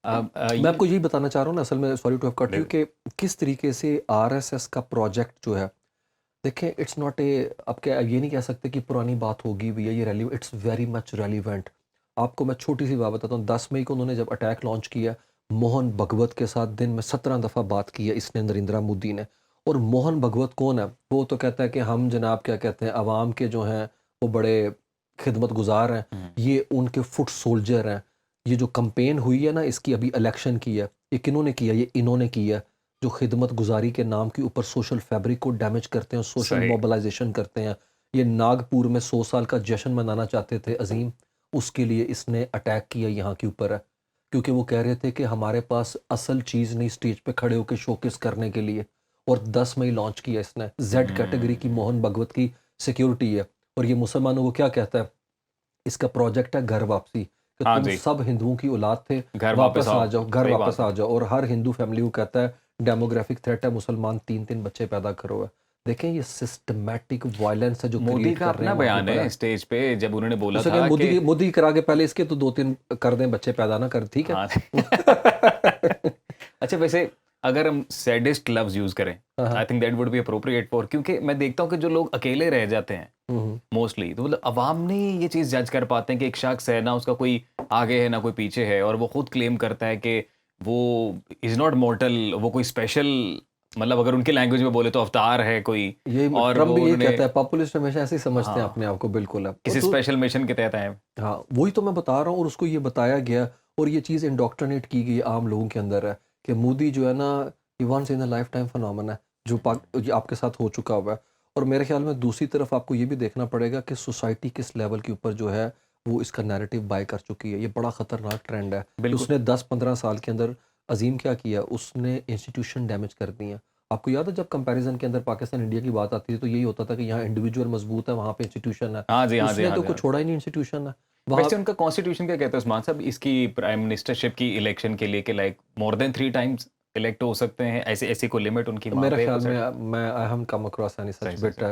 میں آپ کو یہی بتانا چاہ رہا ہوں نا اصل میں، sorry to have cut you, کہ کس طریقے سے آر ایس ایس کا پروجیکٹ جو ہے، دیکھیں اٹس ناٹ اے، اب کیا یہ نہیں کہہ سکتے کہ پرانی بات ہوگی بھی ہے، یہ اٹس ویری مچ ریلیونٹ. آپ کو میں چھوٹی سی بات بتاتا ہوں. 10 مئی کو انہوں نے جب اٹیک لانچ کیا، موہن بھگوت کے ساتھ دن میں 17 دفعہ بات کی ہے اس نے، نریندرا مودی نے. اور موہن بھگوت کون ہے؟ وہ تو کہتا ہے کہ ہم جناب کیا کہتے ہیں عوام کے جو ہیں وہ بڑے خدمت گزار ہیں، یہ ان کے فٹ سولجر ہیں. یہ جو کمپین ہوئی ہے نا اس کی، ابھی الیکشن کی ہے، یہ کنہوں نے کیا؟ یہ انہوں نے کی ہے، جو خدمت گزاری کے نام کے اوپر سوشل فیبرک کو ڈیمیج کرتے ہیں، سوشل موبلائزیشن کرتے ہیں. یہ ناگپور میں 100 سال کا جشن منانا چاہتے تھے عظیم، اس کے لیے اس نے اٹیک کیا یہاں کے اوپر ہے، کیونکہ وہ کہہ رہے تھے کہ ہمارے پاس اصل چیز نہیں اسٹیج پہ کھڑے ہو کے شوکیس کرنے کے لیے. اور 10 مئی لانچ کیا اس نے. زیڈ کیٹیگری کی موہن بھگوت کی سیکیورٹی ہے، اور یہ مسلمانوں کو کیا کہتا ہے؟ اس کا پروجیکٹ ہے گھر واپسی، کہ تم سب ہندوؤں کی اولاد تھے، واپس آ جاؤ، گھر واپس آ جاؤ. اور ہر ہندو فیملی کو کہتا ہے ڈیموگرافک تھریٹ ہے، مسلمان 3 بچے پیدا کرو ہے. دیکھیں یہ سسٹمیٹک وائلنس ہے جو مودی کا اپنا بیان ہے اسٹیج پہ، جب انہوں نے بولا تھا کہ مودی کرا کے پہلے اس کے تو 2-3 کر دیں، بچے پیدا نہ کر، ٹھیک ہے. اچھا ویسے اگر ہم سیڈسٹ لفظ یوز کریں، I think that would be appropriate for, کیونکہ میں دیکھتا ہوں کہ جو لوگ اکیلے رہ جاتے ہیں موسٹلی، تو مطلب عوام نہیں یہ چیز جج کر پاتے ہیں کہ ایک شخص ہے، نہ اس کا کوئی آگے ہے نہ کوئی پیچھے ہے، اور وہ خود کلیم کرتا ہے کہ وہ از ناٹ مورٹل، وہ کوئی اسپیشل، مطلب اگر ان کی لینگویج میں بولے تو اوتار ہے کوئی، یہ اور ٹرمپ بھی وہ یہی انہوں نے کہتا ہے، پاپولسٹ ہمیشہ ایسے ہی سمجھتے ہیں اپنے آپ کو. بالکل ہے، کسی اسپیشل مشن کے تحت آئے. ہاں وہی تو میں بتا رہا ہوں. اور اس کو یہ بتایا گیا، اور یہ چیز انڈوکٹرنیٹ کی گئی عام لوگوں کے اندر ہے کہ مودی جو ہے نا یہ once in a lifetime phenomena ہے جو آپ کے ساتھ ہو چکا ہوا ہے. اور میرے خیال میں دوسری طرف آپ کو یہ بھی دیکھنا پڑے گا کہ سوسائٹی کس لیول کے اوپر جو ہے وہ اس کا نیریٹو بائی کر چکی ہے. یہ بڑا خطرناک ٹرینڈ ہے. اس نے 10-15 سال کے اندر عظیم کیا کیا، اس نے انسٹیٹیوشن ڈیمیج کر دی ہیں. آپ کو یاد ہے جب کمپیریزن کے اندر پاکستان انڈیا کی بات آتی تھی تو یہی ہوتا تھا کہ یہاں انڈیویجول مضبوط ہے، وہاں پہ انسٹیٹیوشن ہے. اس نے تو کچھ چھوڑا ہی نہیں انسٹیٹیوشن ہے. ویسے ان کا کانسٹیٹیوشن کیا کہتا ہے عثمان صاحب اس کی پرائم منسٹرشپ کی الیکشن کے لیے، کہ لائک مور دین 3 ٹائمز الیکٹ ہو سکتے ہیں، ایسی کوئی لمٹ ان کی؟ میرے خیال میں آئی ہم come across any such but,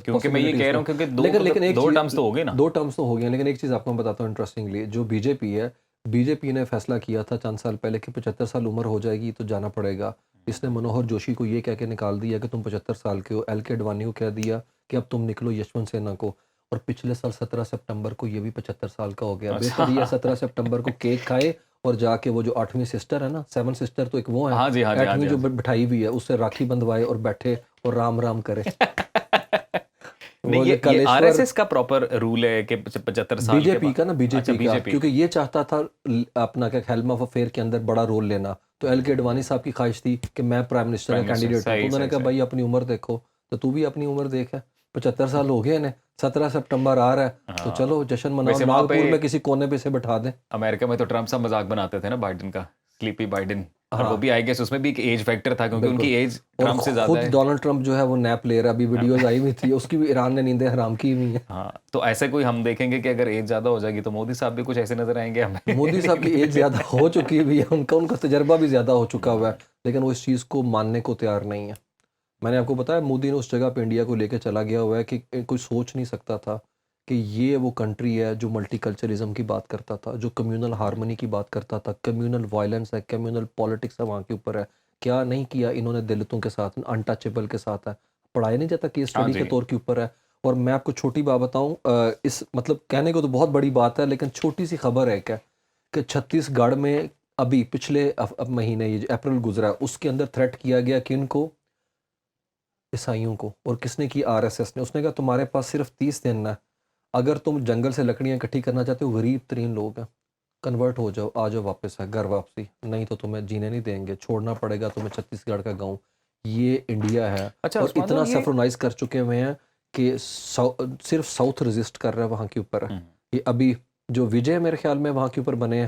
کیونکہ میں یہ کہہ رہا ہوں کیونکہ لیکن ایک 2 ٹرمز تو ہو گئے نا، 2 ٹرمز تو ہو گئے. لیکن ایک چیز آپ کو میں بتاتا ہوں انٹرسٹنگلی، جو بی جے پی ہے، بی جے پی نے فیصلہ کیا تھا چند سال پہلے کہ 75 سال عمر ہو جائے گی تو جانا پڑے گا. اس نے منوہر جوشی کو یہ کہہ کے نکال دیا کہ تم 75 سال کے ہو. ایل کے اڈوانی کو کہہ دیا کہ اب تم نکلو، یشونت سنہا کو. اور پچھلے سال 17 سپٹمبر کو یہ بھی 75 سال کا ہو گیا. بہتر یہ 17 سپٹمبر کو کیک کھائے اور جا کے وہ جو 8ویں سسٹر ہے نا، 7 سسٹر تو ایک وہ ہے، 8ویں جو بٹھائی ہوئی ہے، اس سے راکھی بندھوائے اور بیٹھے اور رام رام کرے. نہیں یہ آر ایس ایس کا پراپر رول ہے کہ 75 سال بی جے پی کا نا، بی جے پی کا، کیونکہ یہ چاہتا تھا اپنا کیا ہیلم آف افیئر کے اندر بڑا رول لینا. تو ایل کے اڈوانی صاحب کی خواہش تھی کہ میں پرائم منسٹر کا کینڈیڈیٹ ہوں. تو انہوں نے کہا بھائی اپنی عمر دیکھو، تو بھی اپنی عمر دیکھ ہے، 75 سال ہو گئے انہیں، 17 سپٹمبر آ رہا ہے تو چلو جشن مناؤ، ناگپور میں کسی کونے پہ سے بٹھا دیں. امریکہ میں تو ٹرمپ صاحب مذاق بناتے تھے نا بائیڈن کا، سلیپی بائیڈن، اور وہ بھی آئی گیس اس میں بھی ایک ایج فیکٹر تھا کیونکہ ان کی ایج ٹرمپ سے زیادہ ہے. خود ڈونلڈ ٹرمپ جو ہے وہ نیپ لے رہا، ابھی ویڈیوز آئی ہوئی تھی اس کی بھی، ایران نے نیندیں حرام کی ہوئی ہیں. ہاں تو ایسے کوئی ہم دیکھیں گے کہ اگر ایج زیادہ ہو جائے گی تو مودی صاحب بھی کچھ ایسے نظر آئیں گے ہمیں. مودی صاحب کی ایج زیادہ ہو چکی ہوئی ہے، ان کا تجربہ بھی زیادہ ہو چکا ہوا ہے، لیکن وہ اس چیز کو ماننے کو تیار نہیں ہے. میں نے آپ کو بتایا مودی نے اس جگہ پہ انڈیا کو لے کے چلا گیا ہوا ہے کہ کوئی سوچ نہیں سکتا تھا کہ یہ وہ کنٹری ہے جو ملٹی کلچرزم کی بات کرتا تھا، جو کمیونل ہارمنی کی بات کرتا تھا. کمیونل وائلنس ہے، کمیونل پالیٹکس ہے وہاں کے اوپر ہے. کیا نہیں کیا انہوں نے دلتوں کے ساتھ، انٹچیبل کے ساتھ ہے. پڑھایا نہیں جاتا کیس اسٹڈی کے طور کے اوپر ہے. اور میں آپ کو چھوٹی بات بتاؤں، اس مطلب کہنے کو تو بہت بڑی بات ہے لیکن چھوٹی سی خبر ہے کہ چھتیس گڑھ میں ابھی پچھلے مہینے یہ جو اپریل گزرا اس کے اندر تھریٹ کیا گیا کن کو؟ عیسائیوں کو. اور کس نے کی؟ آر ایس ایس نے. اس نے کہا تمہارے پاس صرف 30 دن ہے، اگر تم جنگل سے لکڑیاں اکٹھی کرنا چاہتے ہو، غریب ترین لوگ ہیں، کنورٹ ہو جاؤ، آ جاؤ واپس ہے، گھر واپسی، نہیں تو تمہیں جینے نہیں دیں گے، چھوڑنا پڑے گا تمہیں چھتیس گڑھ کا گاؤں. یہ انڈیا ہے. اور اتنا سیفرونائز کر چکے ہوئے ہیں کہ صرف ساؤتھ رزسٹ کر رہا ہے وہاں کے اوپر ہے. یہ ابھی جو وجے میرے خیال میں وہاں کے اوپر بنے ہیں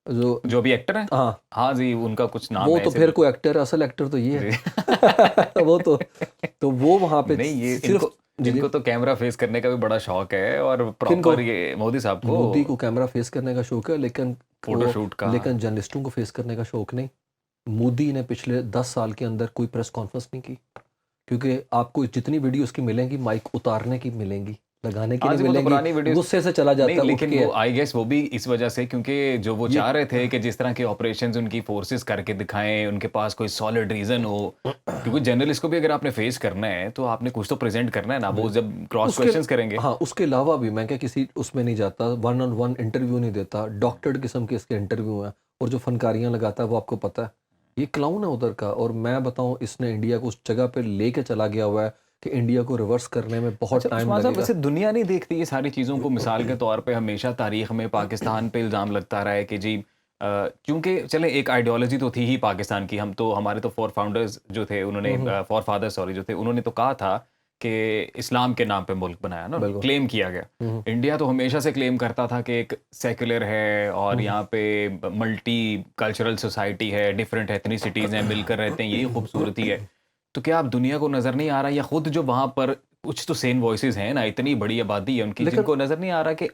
جو ابھی ایکٹر ہیں، ہاں ہاں جی، ان کا کچھ نام وہ ہے تو ایسے پھر کوئی ایکٹر، اصل ایکٹر تو یہ جی ہے وہ تو وہ وہاں پہ نہیں، یہ صرف ان کو تو کیمرہ فیس کرنے کا بھی بڑا شوق ہے، اور کن کو؟ پراپر یہ مودی صاحب کو مودی کو کیمرہ فیس کرنے کا شوق ہے، لیکن فوٹو شوٹ کا. لیکن جرنلسٹوں کو فیس کرنے کا شوق نہیں. مودی نے پچھلے 10 سال کے اندر کوئی پریس کانفرنس نہیں کی، کیونکہ آپ کو جتنی ویڈیوز کی ملیں گی مائک اتارنے کی ملیں گی، لگانے کی ہاں نہیں جی، وہ تو ملیں گی. پرانی ویڈیوز غصے سے چلا نہیں، جاتا ہے اٹھ لیکن کے. وہ آئی گیس وہ بھی اس وجہ سے کیونکہ جو وہ یہ چاہ رہے تھے کہ جس طرح کے آپریشنز ان کی فورسز کر کے دکھائیں، ان کے پاس کوئی سالڈ ریزن ہو، کیونکہ جرنلسٹ کو بھی اگر آپ نے فیس کرنا ہے تو آپ نے کچھ تو پریزنٹ کرنا ہے نا. وہ جب کراس اس کے کوشچنز کریں گے. ہاں اس کے علاوہ بھی میں کیا کسی اس میں نہیں جاتا، ون آن ون انٹرویو نہیں دیتا، ڈاکٹرڈ قسم کے اس کے انٹرویو ہیں، اور جو فنکاریاں لگاتا ہے وہ آپ کو پتہ ہے یہ کلاؤن ہے ادھر کا. اور میں بتاؤں اس نے انڈیا کو اس جگہ پہ لے کے چلا گیا ہوا ہے کہ انڈیا کو ریورس کرنے میں بہت اچھا ٹائم عثمان لگے صاحب، گا. ویسے دنیا نہیں دیکھتی یہ ساری چیزوں کو؟ مثال کے طور پہ ہمیشہ تاریخ میں پاکستان پہ الزام لگتا رہا ہے کہ جی کیونکہ چلے ایک آئیڈیالوجی تو تھی ہی پاکستان کی، ہم تو ہمارے تو فور فاؤنڈرز جو تھے انہوں نے فور فادر سوری جو تھے انہوں نے تو کہا تھا کہ اسلام کے نام پہ ملک بنایا نا، بالکل. کلیم کیا گیا. انڈیا تو ہمیشہ سے کلیم کرتا تھا کہ ایک سیکولر ہے اور یہاں پہ ملٹی کلچرل سوسائٹی ہے، ڈفرینٹ ایتھنیسٹیز ہیں، مل کر رہتے ہیں، یہی خوبصورتی ہے. تو کیا اب دنیا کو نظر نہیں آ رہا، یا خود جو وہاں پر کچھ تو سین وائسز ہیں نا، اتنی بڑی آبادی ہے ان کی، جن کو نظر نہیں آ رہا کہ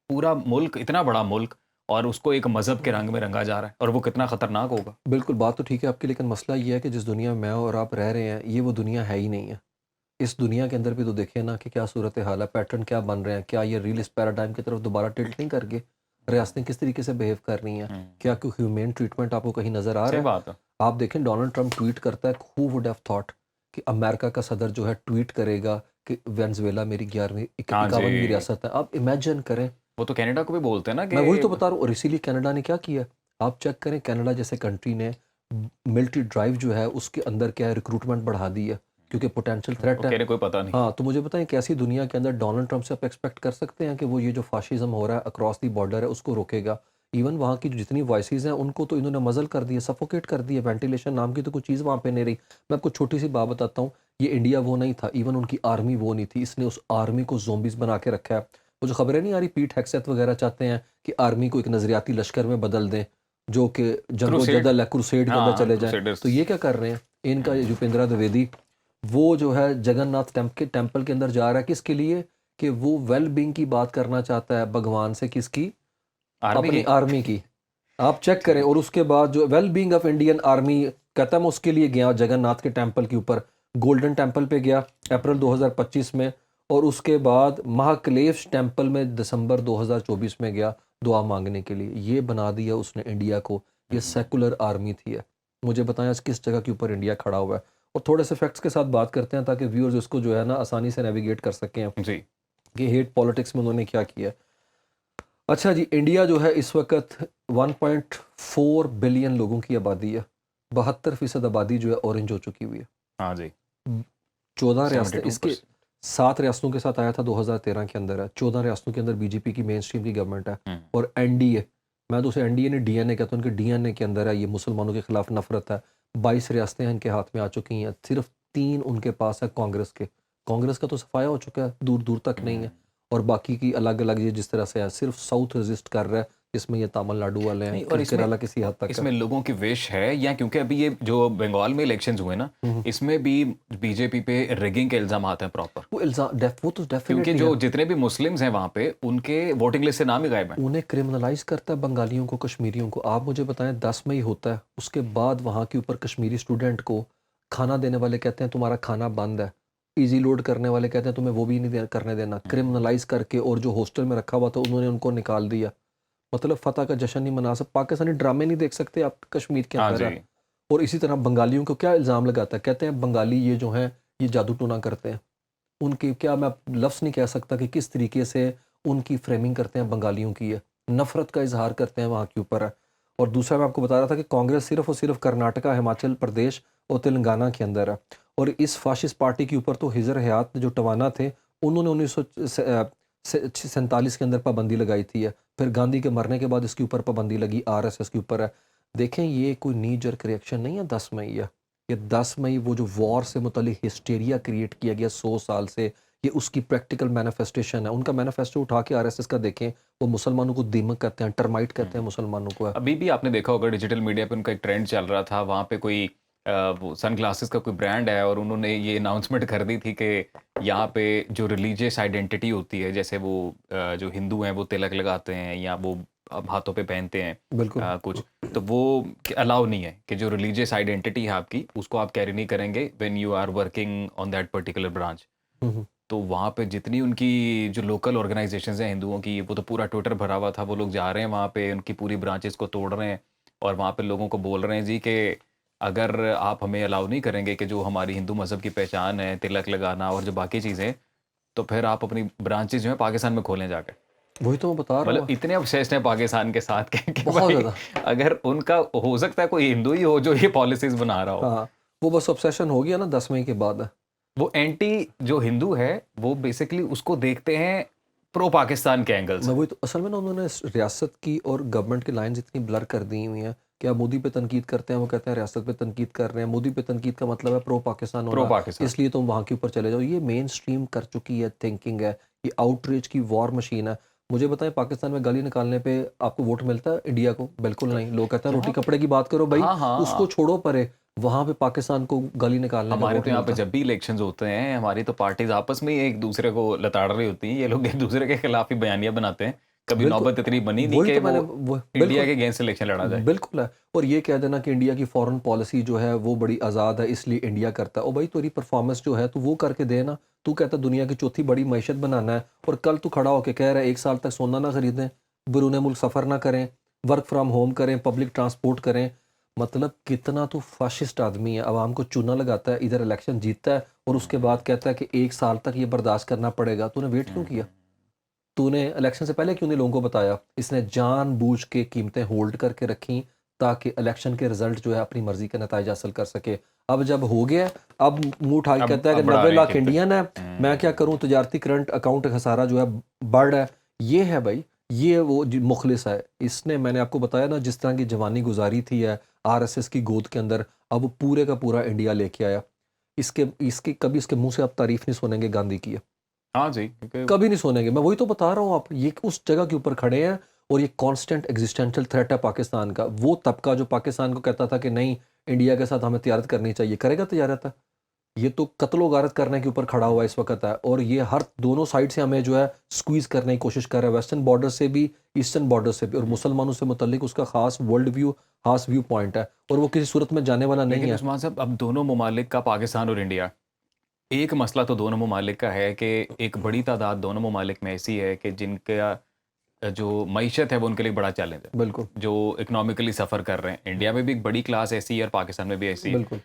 پورا ملک اتنا بڑا ملک اور اس کو ایک مذہب کے رنگ میں رنگا جا رہا ہے، اور وہ کتنا خطرناک ہوگا. بالکل بات تو ٹھیک ہے آپ کی، لیکن مسئلہ یہ ہے کہ جس دنیا میں اور آپ رہ رہے ہیں یہ وہ دنیا ہے ہی نہیں ہے. اس دنیا کے اندر بھی تو دیکھیں نا کہ کیا صورت حال ہے، پیٹرن کیا بن رہے ہیں. کیا یہ ریل اس پیراڈائم کی طرف دوبارہ ٹلٹ نہیں کر گئے؟ ریاستیں کس طریقے سے بیہیو کر رہی ہیں؟ کیا کوئی ہیومین ٹریٹمنٹ آپ کو کہیں نظر آ رہا صحیح ہے؟ بات ہے. آپ دیکھیں ڈونلڈ ٹرمپ ٹویٹ کرتا ہے، ہو وڈ ہیو تھاٹ کہ امریکہ کا صدر جو ہے ٹویٹ کرے گا کہ وینزویلا میری 51ویں ریاست ہے. آپ امیجن کریں. وہ تو کینیڈا کو بھی بولتے ہیں نا کہ میں وہی تو بتا رہا ہوں، اور اسی لیے کینیڈا نے کیا کیا. آپ چیک کریں کینیڈا جیسے کنٹری نے ملٹری ڈرائیو جو ہے اس کے اندر کیا ہے ریکروٹمنٹ بڑھا دی ہے کیونکہ پوٹینشیل تھریٹ ہے. کوئی پتہ نہیں. ہاں تو مجھے بتائیں کیسی دنیا کے اندر ڈونلڈ ٹرمپ سے آپ ایکسپیکٹ کر سکتے ہیں کہ وہ یہ جو فاشزم ہو رہا ہے اکراس دی بارڈر ہے اس کو روکے گا؟ ایون وہاں کی جو جتنی وائسز ہیں ان کو تو انہوں نے مزل کر دیا، سفوکیٹ کر دیا. وینٹیلیشن نام کی تو کوئی چیز وہاں پہ نہیں رہی. میں آپ کو چھوٹی سی بات بتاتا ہوں، یہ انڈیا وہ نہیں تھا، ایون ان کی آرمی وہ نہیں تھی. اس نے اس آرمی کو زومبیز بنا کے رکھا ہے. وہ جو خبریں نہیں آ رہی پیٹ ہیکسیت وغیرہ چاہتے ہیں کہ آرمی کو ایک نظریاتی لشکر میں بدل دیں جو کہ جنگ و جدل ہے، کروسیڈ کے اندر چلے جائیں. تو یہ کیا کر رہے ہیں ان کا یوپیندرا دویدی، وہ جو ہے جگن ناتھ ٹیمپل کے اندر جا رہا ہے کس کے لیے؟ کہ وہ ویل بینگ کی بات کرنا چاہتا ہے بھگوان سے. کس کی؟ اپنی آرمی کی. آپ چیک کریں. اور اس کے بعد جو well being of Indian army کہتا ہے میں اس کے لیے گیا جگن ناتھ کے ٹیمپل کے اوپر، گولڈن ٹیمپل پہ گیا اپریل 2025 میں، اور اس کے بعد مہاکلیش ٹیمپل میں دسمبر 2024 میں گیا دعا مانگنے کے لیے. یہ بنا دیا اس نے انڈیا کو. یہ سیکولر آرمی تھی ہے. مجھے بتائیں آج کس جگہ کے اوپر انڈیا کھڑا ہوا ہے. اور تھوڑے سے فیکٹس کے ساتھ بات کرتے ہیں تاکہ ویورز اس کو جو ہے نا آسانی سے نیویگیٹ کر سکیں جی کہ ہیٹ پالیٹکس میں انہوں نے کیا کیا. اچھا جی، انڈیا جو ہے اس وقت 1.4 بلین لوگوں کی آبادی ہے. 72% آبادی جو ہے اورنج ہو چکی ہوئی ہے. ہاں جی 14 ریاستیں، اس کے 7 ریاستوں کے ساتھ آیا تھا 2013 کے اندر ہے. 14 ریاستوں کے اندر بی جے پی کی مین اسٹریم کی گورنمنٹ ہے. اور این ڈی اے، میں تو اسے این ڈی اے نے ڈی این اے کہتا ہوں، ان کے ڈی این اے کے اندر ہے یہ مسلمانوں کے خلاف نفرت ہے. 22 ریاستیں ان کے ہاتھ میں آ چکی ہیں. صرف 3 ان کے پاس ہے کانگریس کے. کانگریس کا تو صفایا ہو چکا ہے، دور دور تک نہیں ہے. اور باقی کی الگ الگ یہ جس طرح سے ہے، صرف ساؤتھ رزسٹ کر رہا ہے جس میں یہ تامل ناڈو والے ہیں، اور کیرلا کسی حد تک. اس میں لوگوں کی وش ہے، یا کیونکہ ابھی یہ جو بنگال میں الیکشنز ہوئے نا اس میں بھی بی جے پی پہ ریگنگ کے الزامات ہیں پراپر. وہ تو کیونکہ ڈیفینیٹلی جو جتنے بھی مسلمز ہیں وہاں پہ ان کے ووٹنگ لسٹ سے نام ہی غائب ہیں. انہیں کرمنلائز کرتا ہے بنگالیوں کو، کشمیریوں کو. آپ مجھے بتائیں 10 مئی ہوتا ہے، اس کے بعد وہاں کے اوپر کشمیری اسٹوڈنٹ کو کھانا دینے والے کہتے ہیں تمہارا کھانا بند ہے. ایزی لوڈ کرنے والے کہتے ہیں تمہیں وہ بھی نہیں کرنے دینا. کرمنلائز کر کے، اور جو ہاسٹل میں رکھا ہوا تھا انہوں نے ان کو نکال دیا. مطلب فتح کا جشن نہیں منا سکتے، پاکستانی ڈرامے نہیں دیکھ سکتے آپ کشمیر کے اندر. اور اسی طرح بنگالیوں کو کیا الزام لگاتا ہے، کہتے ہیں بنگالی یہ جو ہیں یہ جادو ٹونا کرتے ہیں. ان کی کیا میں لفظ نہیں کہہ سکتا کہ کس طریقے سے ان کی فریمنگ کرتے ہیں بنگالیوں کی ہے، نفرت کا اظہار کرتے ہیں وہاں کے اوپر ہے. اور دوسرا میں آپ کو بتا رہا تھا کہ کانگریس صرف اور صرف کرناٹکا، ہماچل پردیش اور تلنگانہ کے اندر ہے. اور اس فاشسٹ پارٹی کے اوپر تو حضر حیات جو ٹوانا تھے انہوں نے 1947 کے اندر پابندی لگائی تھی ہے. پھر گاندھی کے مرنے کے بعد اس کے اوپر پابندی لگی، آر ایس ایس کے اوپر ہے. دیکھیں یہ کوئی نی جرک ریئیکشن نہیں ہے 10 مئی ہے. یہ 10 مئی وہ جو وار سے متعلق ہسٹیریا کریٹ کیا گیا 100 سال سے، یہ اس کی پریکٹیکل مینیفیسٹیشن ہے. ان کا مینیفیسٹو اٹھا کے RSS کا دیکھیں, وہ مسلمانوں کو دیمک کہتے ہیں, ٹرمائٹ کہتے ہیں مسلمانوں کو. ابھی بھی آپ نے دیکھا ہوگا ڈیجیٹل میڈیا پہ ان کا ایک ٹرینڈ چل رہا تھا, وہاں پہ کوئی وہ سن گلاسز کا کوئی برانڈ ہے اور انہوں نے یہ اناؤنسمنٹ کر دی تھی کہ یہاں پہ جو ریلیجیس آئیڈینٹی ہوتی ہے, جیسے وہ جو ہندو ہیں وہ تلک لگاتے ہیں یا وہ ہاتھوں پہ پہنتے ہیں بالکل کچھ, تو وہ الاؤ نہیں ہے کہ جو ریلیجیس آئیڈینٹی ہے آپ کی اس کو آپ کیری نہیں کریں گے when you are working on that particular branch. تو وہاں پہ جتنی ان کی جو لوکل آرگنائزیشنز ہیں ہندوؤں کی, وہ تو پورا ٹویٹر بھرا ہوا تھا, وہ لوگ جا رہے ہیں وہاں پہ ان کی پوری برانچز کو توڑ رہے ہیں اور وہاں پہ لوگوں کو بول رہے ہیں جی کہ اگر آپ ہمیں الاؤ نہیں کریں گے کہ جو ہماری ہندو مذہب کی پہچان ہے تلک لگانا اور جو باقی چیزیں, تو پھر آپ اپنی برانچز جو ہیں پاکستان میں کھولیں جا کے. وہی تو میں بتا رہا مطلب ہوں, اتنے obsessed ہیں پاکستان کے ساتھ کہ بہت بھائی زیادہ. اگر ان کا ہو سکتا ہے کوئی ہندو ہی ہو جو یہ پالیسیز بنا رہا ہو. ہاں وہ بس obsession ہو گیا نا 10 مئی کے بعد. وہ اینٹی جو ہندو ہے وہ بیسکلی اس کو دیکھتے ہیں پرو پاکستان کے اینگل سے. میں وہی تو اصل میں نا انہوں نے ریاست کی اور گورنمنٹ کی لائنز اتنی بلر کر دی ہوئی ہیں کہ آپ مودی پہ تنقید کرتے ہیں, وہ کہتے ہیں ریاست پہ تنقید کر رہے ہیں. مودی پہ تنقید کا مطلب ہے پرو پاکستان پرو ہونا, پاکستان. اس لیے تم وہاں کے اوپر چلے جاؤ. یہ مین سٹریم کر چکی ہے تھنکنگ ہے, یہ آؤٹ ریچ کی وار مشین ہے. مجھے بتائیں پاکستان میں گالی نکالنے پہ آپ کو ووٹ ملتا ہے انڈیا کو؟ بالکل نہیں. لوگ کہتے ہیں روٹی کپڑے کی بات کرو بھائی, اس کو چھوڑو پرے, وہاں پہ پاکستان کو گالی نکالنے کا ہمارے ووٹ تو یہاں پہ ملتا ہے. جب بھی الیکشنز ہوتے ہیں ہماری تو پارٹیز آپس میں ہی ایک دوسرے کو لتاڑ رہی ہوتی ہیں, یہ لوگ ایک دوسرے کے خلاف ہی بیانیہ بناتے ہیں. کبھی نوبت اتنی بنی نہیں وہی کہ تو میں نے وہ انڈیا کے اگینسٹ الیکشن لڑا جائے. بالکل ہے. اور یہ کہہ دینا کہ انڈیا کی فورن پالیسی جو ہے وہ بڑی آزاد ہے اس لیے انڈیا کرتا ہے. او بھائی تیری پرفارمنس جو ہے تو وہ کر کے دے نا. تو کہتا ہے دنیا کی چوتھی بڑی معیشت بنانا ہے اور کل تو کھڑا ہو کے کہہ رہا ہے 1 سال تک سونا نہ خریدیں, بیرون ملک سفر نہ کریں, ورک فرام ہوم کریں, پبلک ٹرانسپورٹ کریں. مطلب کتنا تو فاشسٹ آدمی ہے, عوام کو چونا لگاتا ہے, ادھر الیکشن جیتتا ہے اور اس کے بعد کہتا ہے کہ 1 سال تک یہ برداشت کرنا پڑے گا. تو نے ویٹ کیوں کیا؟ تو نے الیکشن سے پہلے کیوں نہیں لوگوں کو بتایا؟ اس نے جان بوجھ کے قیمتیں ہولڈ کر کے رکھیں تاکہ الیکشن کے رزلٹ جو ہے اپنی مرضی کا نتائج حاصل کر سکے. اب جب ہو گیا, اب منہ اٹھا کے کہتا ہے کہ 90 لاکھ انڈین ہے, میں کیا کروں, تجارتی کرنٹ اکاؤنٹ خسارہ جو ہے بڑھ ہے. یہ ہے بھائی, یہ وہ مخلص ہے. اس نے, میں نے آپ کو بتایا نا, جس طرح کی جوانی گزاری تھی ہے RSS کی گود کے اندر, اب پورے کا پورا انڈیا لے کے آیا. اس کے کبھی اس کے منہ سے آپ تعریف نہیں سنیں گے گاندھی کی ہے. ہاں جی, کبھی نہیں سنیں گے. میں وہی تو بتا رہا ہوں, آپ یہ اس جگہ کے اوپر کھڑے ہیں اور یہ کانسٹنٹ ایگزسٹینشل تھریٹ ہے پاکستان کا. وہ طبقہ جو پاکستان کو کہتا تھا کہ نہیں انڈیا کے ساتھ ہمیں تجارت کرنی چاہیے, کرے گا تجارت؟ یہ تو قتل و غارت کرنے کے اوپر کھڑا ہوا اس وقت ہے. اور یہ ہر دونوں سائڈ سے ہمیں جو ہے سکویز کرنے کی کوشش کر رہا ہے, ویسٹرن بارڈر سے بھی, ایسٹرن بارڈر سے بھی. اور مسلمانوں سے متعلق اس کا خاص ورلڈ ویو, خاص ویو پوائنٹ ہے اور وہ کسی صورت میں جانے والا نہیں ہے. لیکن عثمان صاحب, اب دونوں ممالک کا, پاکستان اور انڈیا, ایک مسئلہ تو دونوں ممالک کا ہے کہ ایک بڑی تعداد دونوں ممالک میں ایسی ہے کہ جن کا جو معیشت ہے وہ ان کے لیے بڑا چیلنج ہے, بالکل, جو اکنامکلی سفر کر رہے ہیں. انڈیا میں بھی ایک بڑی کلاس ایسی ہے اور پاکستان میں بھی ایسی ہے. بالکل.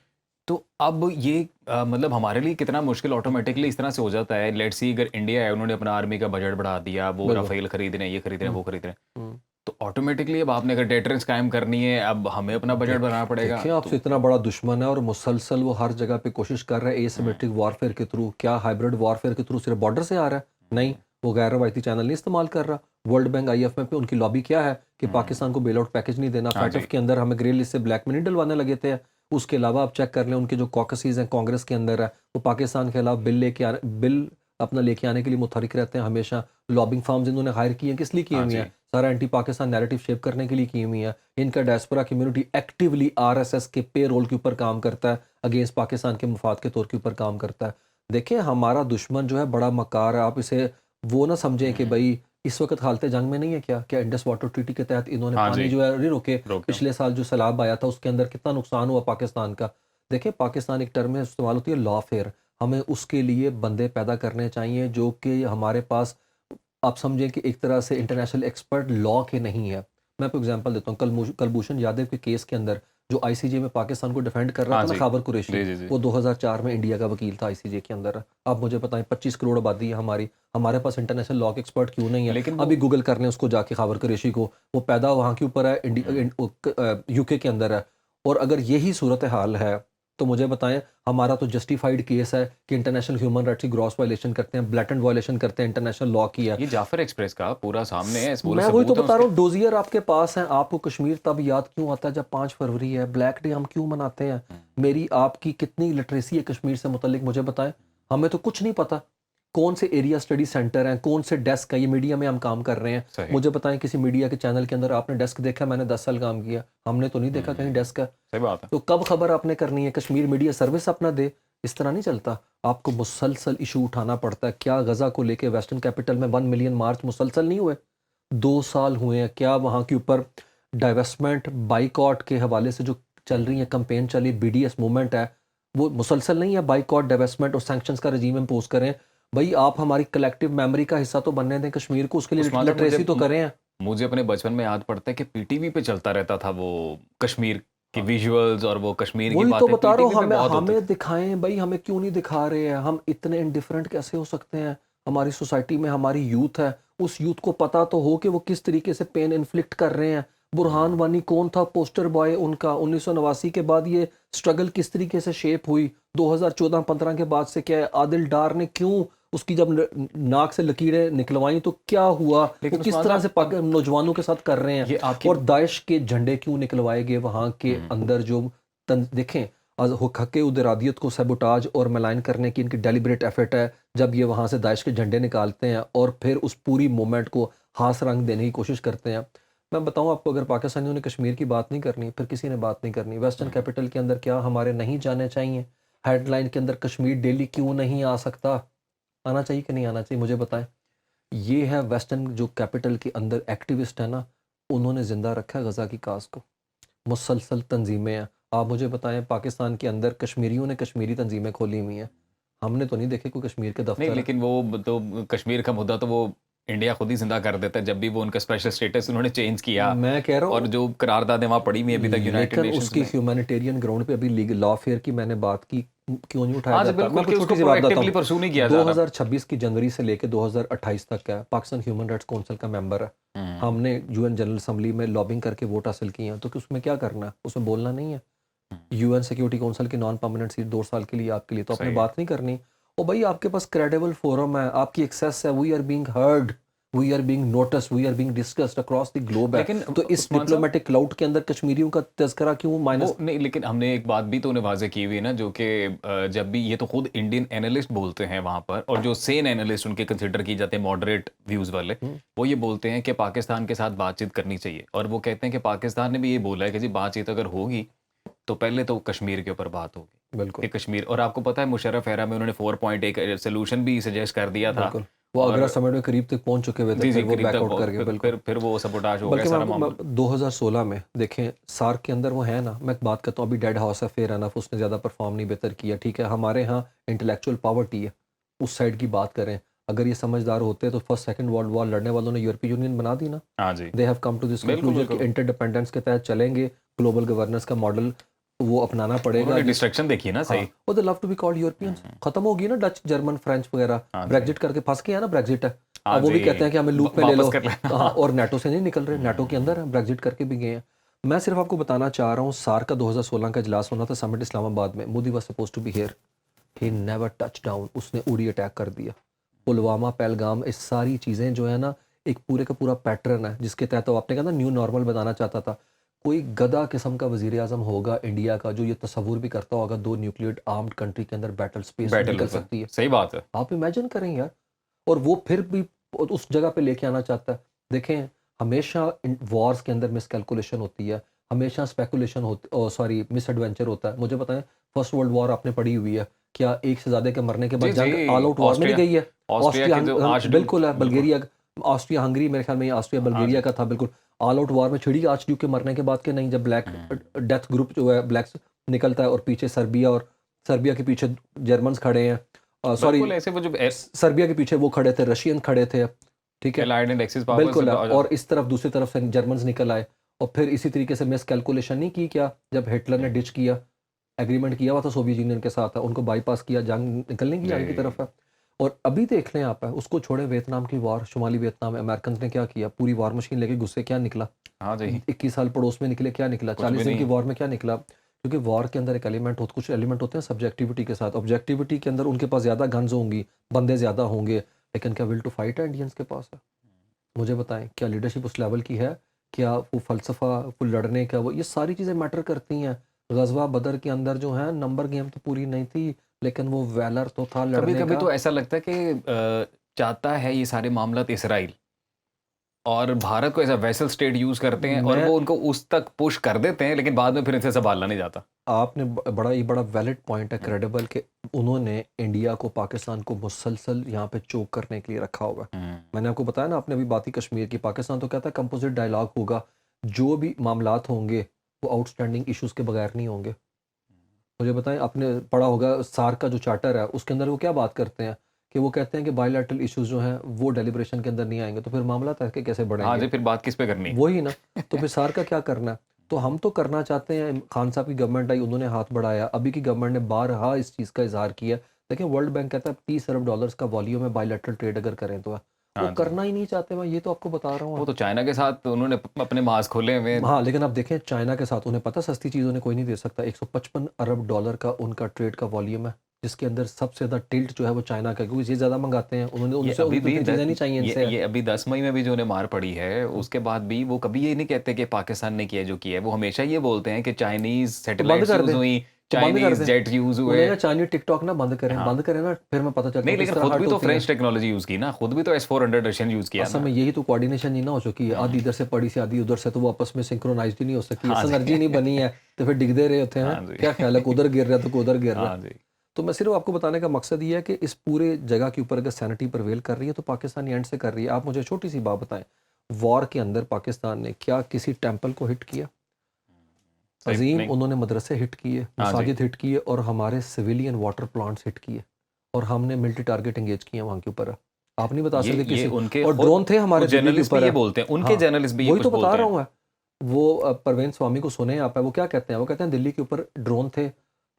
تو اب یہ مطلب ہمارے لیے کتنا مشکل آٹومیٹکلی اس طرح سے ہو جاتا ہے. لیٹس سی اگر انڈیا ہے, انہوں نے اپنا آرمی کا بجٹ بڑھا دیا, وہ رافیل خرید رہے ہیں, یہ خرید رہے ہیں, وہ خرید رہے ہیں, تو آٹومیٹکلی اب آپ نے اگر ڈیٹرنس قائم کرنی ہے, اب ہمیں اپنا بجٹ بنانا پڑے گا. دیکھیں آپ سے اتنا بڑا دشمن ہے اور مسلسل وہ ہر جگہ پہ کوشش کر رہا ہے اے سیمیٹرک وارفیئر کے تھرو. کیا ہائبرڈ وارفیئر کے تھرو صرف بارڈر سے آ رہا ہے؟ نہیں, وہ غیر روایتی چینل نہیں استعمال کر رہا. ورلڈ بینک IMF میں پہ ان کی لابی کیا ہے کہ پاکستان کو بیل آؤٹ پیکج نہیں دینا. فیٹف کے اندر ہمیں گرے لسٹ سے بلیک میں نہیں ڈلوانے لگے تھے. اس کے علاوہ آپ چیک کر لیں ان کے جو کوکسیز ہیں کانگریس کے اندر ہے, وہ پاکستان کے خلاف بل اپنا لے کے آنے کے لیے متحرک رہتے ہیں ہمیشہ. لابنگ فارمز انہوں نے ہائر کی ہیں, کس لیے کی ہوئی ہیں؟ سارا اینٹی پاکستان نیریٹو شیپ کرنے کے لیے کی ہوئی ہیں. ان کا ڈائسپورا کمیونٹی ایکٹیولی RSS کے پے رول کے اوپر کام کرتا ہے, اگینسٹ پاکستان کے مفاد کے طور کے اوپر کام کرتا ہے. دیکھیں ہمارا دشمن جو ہے بڑا مکار ہے. آپ اسے وہ نہ سمجھیں کہ بھائی اس وقت حالت جنگ میں نہیں ہے. کیا انڈس واٹر ٹریٹی کے تحت انہوں نے پانی جو ہے نہیں روکے؟ پچھلے سال جو سیلاب آیا تھا اس کے اندر کتنا نقصان ہوا پاکستان کا. دیکھیں پاکستان ایک ٹرم میں استعمال ہوتی ہے لا فیئر. ہمیں اس کے لیے بندے پیدا کرنے چاہیے جو کہ ہمارے پاس, آپ سمجھیں کہ ایک طرح سے انٹرنیشنل ایکسپرٹ لا کے نہیں ہے. میں آپ کو ایگزامپل دیتا ہوں. کلبھوشن یادو کے کیس کے اندر جو ICJ میں پاکستان کو ڈیفینڈ کر رہا تھا نا, خاور قریشی, وہ 2004 میں انڈیا کا وکیل تھا ICJ کے اندر. آپ مجھے بتائیں 25 کروڑ آبادی ہے ہمارے پاس انٹرنیشنل لا کے ایکسپرٹ کیوں نہیں ہے؟ لیکن ابھی گوگل کر لیں اس کو جا کے, خاور قریشی کو. وہ پیدا وہاں کے اوپر ہے, UK کے اندر ہے. اور اگر یہی صورتحال ہے تو مجھے بتائیں ہمارا تو جسٹیفائڈ کیس ہے کہ انٹرنیشنل ہیومن رائٹس کی گراس وائلیشن کرتے ہیں, بلیٹنٹ وائلیشن کرتے ہیں انٹرنیشنل لا کی ہے. یہ جعفر ایکسپریس کا پورا سامنے ہے, میں وہی تو بتا رہا ہوں. ڈوزیئر آپ کے پاس ہیں, آپ کو کشمیر تب یاد کیوں آتا ہے جب 5 فروری ہے؟ بلیک ڈے ہم کیوں مناتے ہیں؟ میری آپ کی کتنی لٹریسی ہے کشمیر سے متعلق مجھے بتائیں. ہمیں تو کچھ نہیں پتا. کون سے ایریا اسٹڈی سینٹر ہیں, کون سے ڈیسک ہے, یہ میڈیا میں ہم کام کر رہے ہیں. صحیح مجھے بتائیں کسی میڈیا کے چینل کے اندر آپ نے ڈیسک دیکھا؟ میں نے 10 سال کام کیا, ہم نے تو نہیں دیکھا کہیں ڈیسک ہے. صحیح بات ہے. تو کب خبر آپ نے کرنی ہے؟ کشمیر میڈیا سروس اپنا دے, اس طرح نہیں چلتا. آپ کو مسلسل ایشو اٹھانا پڑتا ہے. کیا غزہ کو لے کے ویسٹرن کیپٹل میں 1 ملین مارچ مسلسل نہیں ہوئے؟ 2 سال ہوئے ہیں. کیا وہاں کے اوپر ڈائیویسٹمنٹ بائیکاٹ کے حوالے سے جو چل رہی ہیں کمپین چلی, بی ڈی ایس موومنٹ ہے, وہ مسلسل نہیں ہے بائیکاٹ, ڈائیویسٹمنٹ اور سینکشنز کا رجیم امپوز کریں؟ بھائی آپ ہماری کلیکٹیو میموری کا حصہ تو بننے دیں کشمیر کو, اس کے لیے عثمان صاحب، لٹریسی تو کریں. مجھے اپنے بچپن میں یاد پڑتا ہے کہ پی ٹی وی پہ چلتا رہتا تھا وہ کشمیر کی ویژولز اور وہ کشمیر کی وہی تو باتیں بتا پی ٹی رہا وی ہوں, پہ بہت ہوتی ہمیں تھی. دکھائیں بھائی, ہمیں کیوں نہیں دکھا رہے ہیں؟ ہم اتنے انڈیفرنٹ کیسے ہو سکتے ہیں؟ ہماری سوسائٹی میں ہماری یوتھ ہے, اس یوتھ کو پتا تو ہو کہ وہ کس طریقے سے پین انفلکٹ کر رہے ہیں. برہان وانی کون تھا پوسٹر بوائے ان کا؟ 1989 کے بعد یہ سٹرگل کس طریقے سے شیپ ہوئی؟ 2014-15 کے بعد سے کیا ہے؟ عادل ڈار نے کیوں اس کی جب ناک سے لکیریں نکلوائیں تو کیا ہوا؟ وہ لیکن کس عثمان طرح سے صاحب، نوجوانوں کے ساتھ کر رہے ہیں؟ یہ آپ کی اور داعش کے جھنڈے کیوں نکلوائے گئے وہاں کے اندر؟ جو دیکھیں حق ادرادیت کو سیبوٹاج اور ملائن کرنے کی ان کی ڈیلیبریٹ ایفرٹ ہے. جب یہ وہاں سے داعش کے جھنڈے نکالتے ہیں اور پھر اس پوری موومنٹ کو ہاتھ رنگ دینے کی کوشش کرتے ہیں. میں بتاؤں آپ کو, اگر پاکستانیوں نے کشمیر کی بات نہیں کرنی, پھر کسی نے بات نہیں کرنی. ویسٹرن کیپٹل کے اندر کیا ہمارے نہیں جانے چاہیے؟ ہیڈ لائن کے اندر کشمیر ڈیلی کیوں نہیں آ سکتا؟ آنا چاہیے کہ نہیں آنا چاہیے؟ مجھے بتائیں. یہ ہے ویسٹرن جو کیپٹل کے اندر ایکٹیوسٹ ہے نا, انہوں نے زندہ رکھا ہے غزہ کی کاز کو. مسلسل تنظیمیں ہیں. آپ مجھے بتائیں, پاکستان کے اندر کشمیریوں نے کشمیری تنظیمیں کھولی ہوئی ہیں, ہم نے تو نہیں دیکھے کوئی کشمیر کے نہیں, دفتر. لیکن وہ تو کشمیر کا مدعا تو وہ انڈیا خود ہی زندہ کر دیتا ہے جب بھی وہ ان کا اسپیشل اسٹیٹس انہوں نے چینج کیا, میں کہہ رہا اور ہوں, جو قراردادیں وہاں پڑی ہوئی ابھی تک یونائٹڈ لیکن اس نیشنز کی میں. ہیومینیٹیرین گراؤنڈ پہ ابھی لیگل لا فیئر کی میں نے بات کی, کیوں نہیں اٹھایا ہاں جی جاتا؟ میں بالکل, آپ کو کہ اس کو چھوٹی سی بات بتاتا پرویکٹیولی پرسو نہیں کیا جا ہوں. رہا. 2026 کی جنوری سے لے کے 2028 تک کا پاکستان ہیومن رائٹس کونسل کا ممبر ہے. ہم نے یو این جنرل اسمبلی میں لابنگ کر کے ووٹ حاصل کیے ہیں, تو اس میں کیا کرنا ہے؟ اس میں بولنا نہیں ہے. یو این سیکورٹی کونسل کی نان پرماننٹ سیٹ 2 سال کے لیے آپ کے لیے, تو آپ نے بات نہیں کرنی. اور بھائی آپ کے پاس کریڈیبل فورم ہے, آپ کی ایکسیس ہے, we are being heard, we are being notice, we are being discussed across the globe ہے. لیکن تو اس ڈپلومیٹک کلاؤڈ کے اندر کشمیریوں کا تذکرہ کیوں مائنس؟ نہیں, لیکن ہم نے ایک بات بھی تو انہیں واضح کی ہوئی ہے نا, جو کہ جب بھی یہ تو خود انڈین اینالسٹ بولتے ہیں وہاں پر, اور جو سین اینالسٹ ان کے کنسیڈر کی جاتے ہیں ماڈریٹ ویوز والے, وہ یہ بولتے ہیں کہ پاکستان کے ساتھ بات چیت کرنی چاہیے. اور وہ کہتے ہیں کہ پاکستان نے بھی یہ بولا ہے کہ جی بات چیت اگر ہوگی تو پہلے تو کشمیر کے اوپر بات ہوگی. بالکل کہ کشمیر, اور آپ کو پتا ہے مشرف ایرا میں انہوں نے 4.1 سولوشن بھی سجیسٹ کر دیا تھا. بالکل, وہ آگرہ سمٹ میں قریب تک پہنچ چکے ہوئے تھے, جی پھر وہ قریب بیک تک آؤٹ کر گئے. بالکل, پھر وہ سبوٹاج ہو گیا بلکہ سارا میں معاملہ. 2016 میں دیکھیں سارک کے اندر وہ ہے نا, میں بات کرتا ہوں ابھی ڈیڈ ہاؤس ہے, فیئر انف اس نے زیادہ پرفارم نہیں بہتر کیا, ٹھیک ہے. ہمارے ہاں انٹلیکچوئل پاورٹی ہے, اس سائڈ کی بات کریں, اگر یہ سمجھدار ہوتے تو فرسٹ سیکنڈ ورلڈ وار لڑنے والوں نے یورپی یونین بنا دی نا. ہاں جی, they have come to this conclusion کہ انٹر ڈپینڈنس کے تحت چلیں گے, گلوبل گورننس کا ماڈل وہ اپنانا پڑے انہوں گا. نے ڈسٹرکشن دیکھی نا. صحیح, وہ they love to be called Europeans. ختم ہوگی نا ڈچ, جرمن, فرینچ وغیرہ, بریگزٹ کر کے پھنس کے ہے نا, بریگزٹ ہے. اب وہ بھی کہتے ہیں کہ ہمیں لوپ میں لے لو, اور نیٹو سے نہیں نکل رہے, نیٹو کے اندر بریگزٹ کر کے بھی گئے ہیں. میں صرف آپ کو بتانا چاہ رہا ہوں, سارک کا 2016 کا اجلاس ہونا تھا سمٹ اسلام آباد میں. Modi was supposed to be here, he never touch down. اس نے اڑی اٹیک کر دیا. پلوامہ, پہلگام, اس ساری چیزیں جو ہے نا ایک پورے کا پورا پیٹرن ہے جس کے تحت آپ نے کہا نا نیو نارمل بتانا چاہتا تھا. کوئی گدھا قسم کا وزیر اعظم ہوگا انڈیا کا جو یہ تصور بھی کرتا ہوگا 2 نیوکلیئر آرمڈ کنٹری کے اندر بیٹل سپیس نکل سکتی ہے. صحیح بات ہے. آپ امیجن کریں یار, اور وہ پھر بھی اس جگہ پہ لے کے آنا چاہتا ہے. دیکھیں ہمیشہ وارز کے اندر مس کیلکولیشن ہوتی ہے, ہمیشہ اسپیکولیشن ہوتی, سوری مس ایڈونچر ہوتا ہے. مجھے بتائیں فرسٹ ورلڈ وار آپ نے پڑھی ہوئی ہے, کیا ایک سے زیادہ کے مرنے کے بعد جنگ آل آؤٹ وار میں نہیں گئی ہے؟ آسٹریا, بالکل ہے, بلگیریا, آسٹریا ہنگری, میرے خیال میں آسٹریا بلگیریا کا تھا. بالکل آل آؤٹ وار میں چھڑی آرچ ڈیوک کے مرنے کے بعد کہ نہیں, جب بلیک ڈیتھ گروپ جو ہے بلیکس نکلتا ہے اور پیچھے سربیا, اور سربیا کے پیچھے جرمنز کھڑے ہیں, سوری سربیا کے پیچھے وہ کھڑے تھے, رشین کھڑے تھے, ٹھیک ہے, بالکل. اور اس طرف دوسری طرف سے جرمنز نکل آئے, اور پھر اسی طریقے سے مس کیلکولیشن نہیں کی کیا, جب ہٹلر نے ڈچ کیا, ایگریمنٹ کیا ہوا تھا سوویت یونین کے ساتھ, ان کو بائی پاس کیا, جنگ نکلنے کی جنگ کی طرف ہے. اور ابھی دیکھ لیں آپ, اس کو چھوڑے ویتنام کی وار, شمالی ویتنام میں امریکنز نے کیا کیا, پوری وار مشین لے کے گھسے, کیا نکلا؟ 21 سال پڑوس میں نکلے, کیا نکلا؟ 40 دن کی وار میں کیا نکلا؟ کیونکہ وار کے اندر ایک ایلیمنٹ ہوتا, کچھ ایلیمنٹ ہوتے ہیں سبجیکٹیوٹی کے ساتھ. آبجیکٹیوٹی کے اندر ان کے پاس زیادہ گنز ہوں گی, بندے زیادہ ہوں گے, لیکن کیا ول ٹو فائٹ ہے انڈینس کے پاس ہے؟ مجھے بتائیں, کیا لیڈرشپ اس لیول کی ہے؟ کیا وہ فلسفہ, وہ لڑنے کا, وہ یہ ساری چیزیں میٹر کرتی ہیں. غزوہ بدر کے اندر جو ہے نمبر گیم تو پوری نہیں تھی, لیکن وہ ویلر تو تھا کبھی لڑنے کبھی کا. تو ایسا لگتا ہے کہ چاہتا ہے یہ سارے معاملات اسرائیل اور بھارت کو as a vessel state use کرتے ہیں اور میں وہ ان کو اس تک پش کر دیتے ہیں لیکن بعد میں پھر ان سے سنبھالنا نہیں جاتا. آپ نے بڑا ویلڈ پوائنٹ ہے کریڈیبل کہ انہوں نے انڈیا کو پاکستان کو مسلسل یہاں پہ چوک کرنے کے لیے رکھا ہوا ہے. میں نے آپ کو بتایا نا, آپ نے ابھی بات ہی کشمیر کی, پاکستان تو کہتا ہے کمپوزٹ ڈائلاگ ہوگا, جو بھی معاملات ہوں گے وہ آؤٹ اسٹینڈنگ ایشوز کے بغیر نہیں ہوں گے. مجھے بتائیں, آپ نے پڑھا ہوگا سارک کا جو چارٹر ہے اس کے اندر وہ کیا بات کرتے ہیں کہ وہ کہتے ہیں کہ بائی لیٹرل ایشوز جو ہیں وہ ڈیلیبریشن کے اندر نہیں آئیں گے, تو پھر معاملات ایسے کیسے بڑھیں ہاں گے؟ جی, پھر بات کس پہ کرنی ہے؟ وہی نا. تو پھر سارک کا کیا کرنا ہے؟ تو ہم تو کرنا چاہتے ہیں, خان صاحب کی گورنمنٹ آئی, انہوں نے ہاتھ بڑھایا, ابھی کی گورنمنٹ نے بارہا اس چیز کا اظہار کیا. لیکن ورلڈ بینک کہتا ہے 30 ارب ڈالرز کا والیوم ہے بائی لیٹرل ٹریڈ اگر کریں تو, وہ کرنا ہی نہیں چاہتے. میں یہ تو آپ کو بتا رہا ہوں. وہ تو چائنا کے ساتھ انہوں نے اپنے محاذ کھولے ہوئے. ہاں, لیکن آپ دیکھیں چائنا کے ساتھ انہیں پتہ سستی چیز انہیں کوئی نہیں دے سکتا. 155 ارب ڈالر کا ان کا ٹریڈ کا والیوم ہے, جس کے اندر سب سے زیادہ ٹلٹ جو ہے وہ چائنا کا, کیونکہ یہ زیادہ منگاتے ہیں. انہوں نے ان سے اتنی چیزیں نہیں چاہیے ان سے. یہ ابھی 10 مئی میں بھی جو انہیں مار پڑی ہے اس کے بعد بھی وہ کبھی یہ نہیں کہتے کہ پاکستان نے کیا جو کیا ہے, وہ ہمیشہ یہ بولتے ہیں کہ چائنیز سیٹلائٹس یوز ہوئی, چائنیز جیٹ یوز ہوئے. انہیں نا چائنیز ٹک ٹاک نہ بند کریں نا, پھر میں پتہ چلتا نہیں, لیکن خود بھی تو فرینچ ٹیکنالوجی یوز کی نا, خود بھی تو S-400 رشین یوز کیا. اصل میں یہی تو کوارڈینیشن نہیں نہ ہو چکی ہے, آدھی ادھر سے پڑی سے آدھی ادھر سے, تو وہ آپس میں سنکرونائزڈ نہیں ہو سکتی, سنرجی نہیں بنی ہے, تو پھر ڈگتے رہے ہوتے ہیں. کیا خیال ہے کہ ادھر گر رہا ہے تو کوئی ادھر گر رہا ہے. تو میں صرف آپ کو بتانے کا مقصد یہ ہے کہ اس پورے جگہ کے اوپر اگر سینٹی پرویل کر رہی ہے تو پاکستان اینڈ سے کر رہی ہے. آپ مجھے چھوٹی سی بات بتائیں, وار کے اندر پاکستان نے کیا کسی ٹیمپل کو ہٹ کیا؟ عظیم, انہوں نے مدرسے ہٹ کیے, مساجد ہٹ کیے, اور ہمارے سویلین واٹر پلانٹس ہٹ کیے, اور ہم نے ملٹری ٹارگیٹ انگیج کیا وہاں کے اوپر. آپ نہیں بتا سکتے کسی, اور ڈرون تھے ہمارے دلی کے اوپر. یہ بولتے ہیں ان کے جرنلسٹ بھی وہی تو بتا رہا ہوں میں. وہ پروین سوامی کو سنیں آپ, وہ کیا کہتے ہیں, وہ کہتے ہیں دلی کے اوپر ڈرون تھے.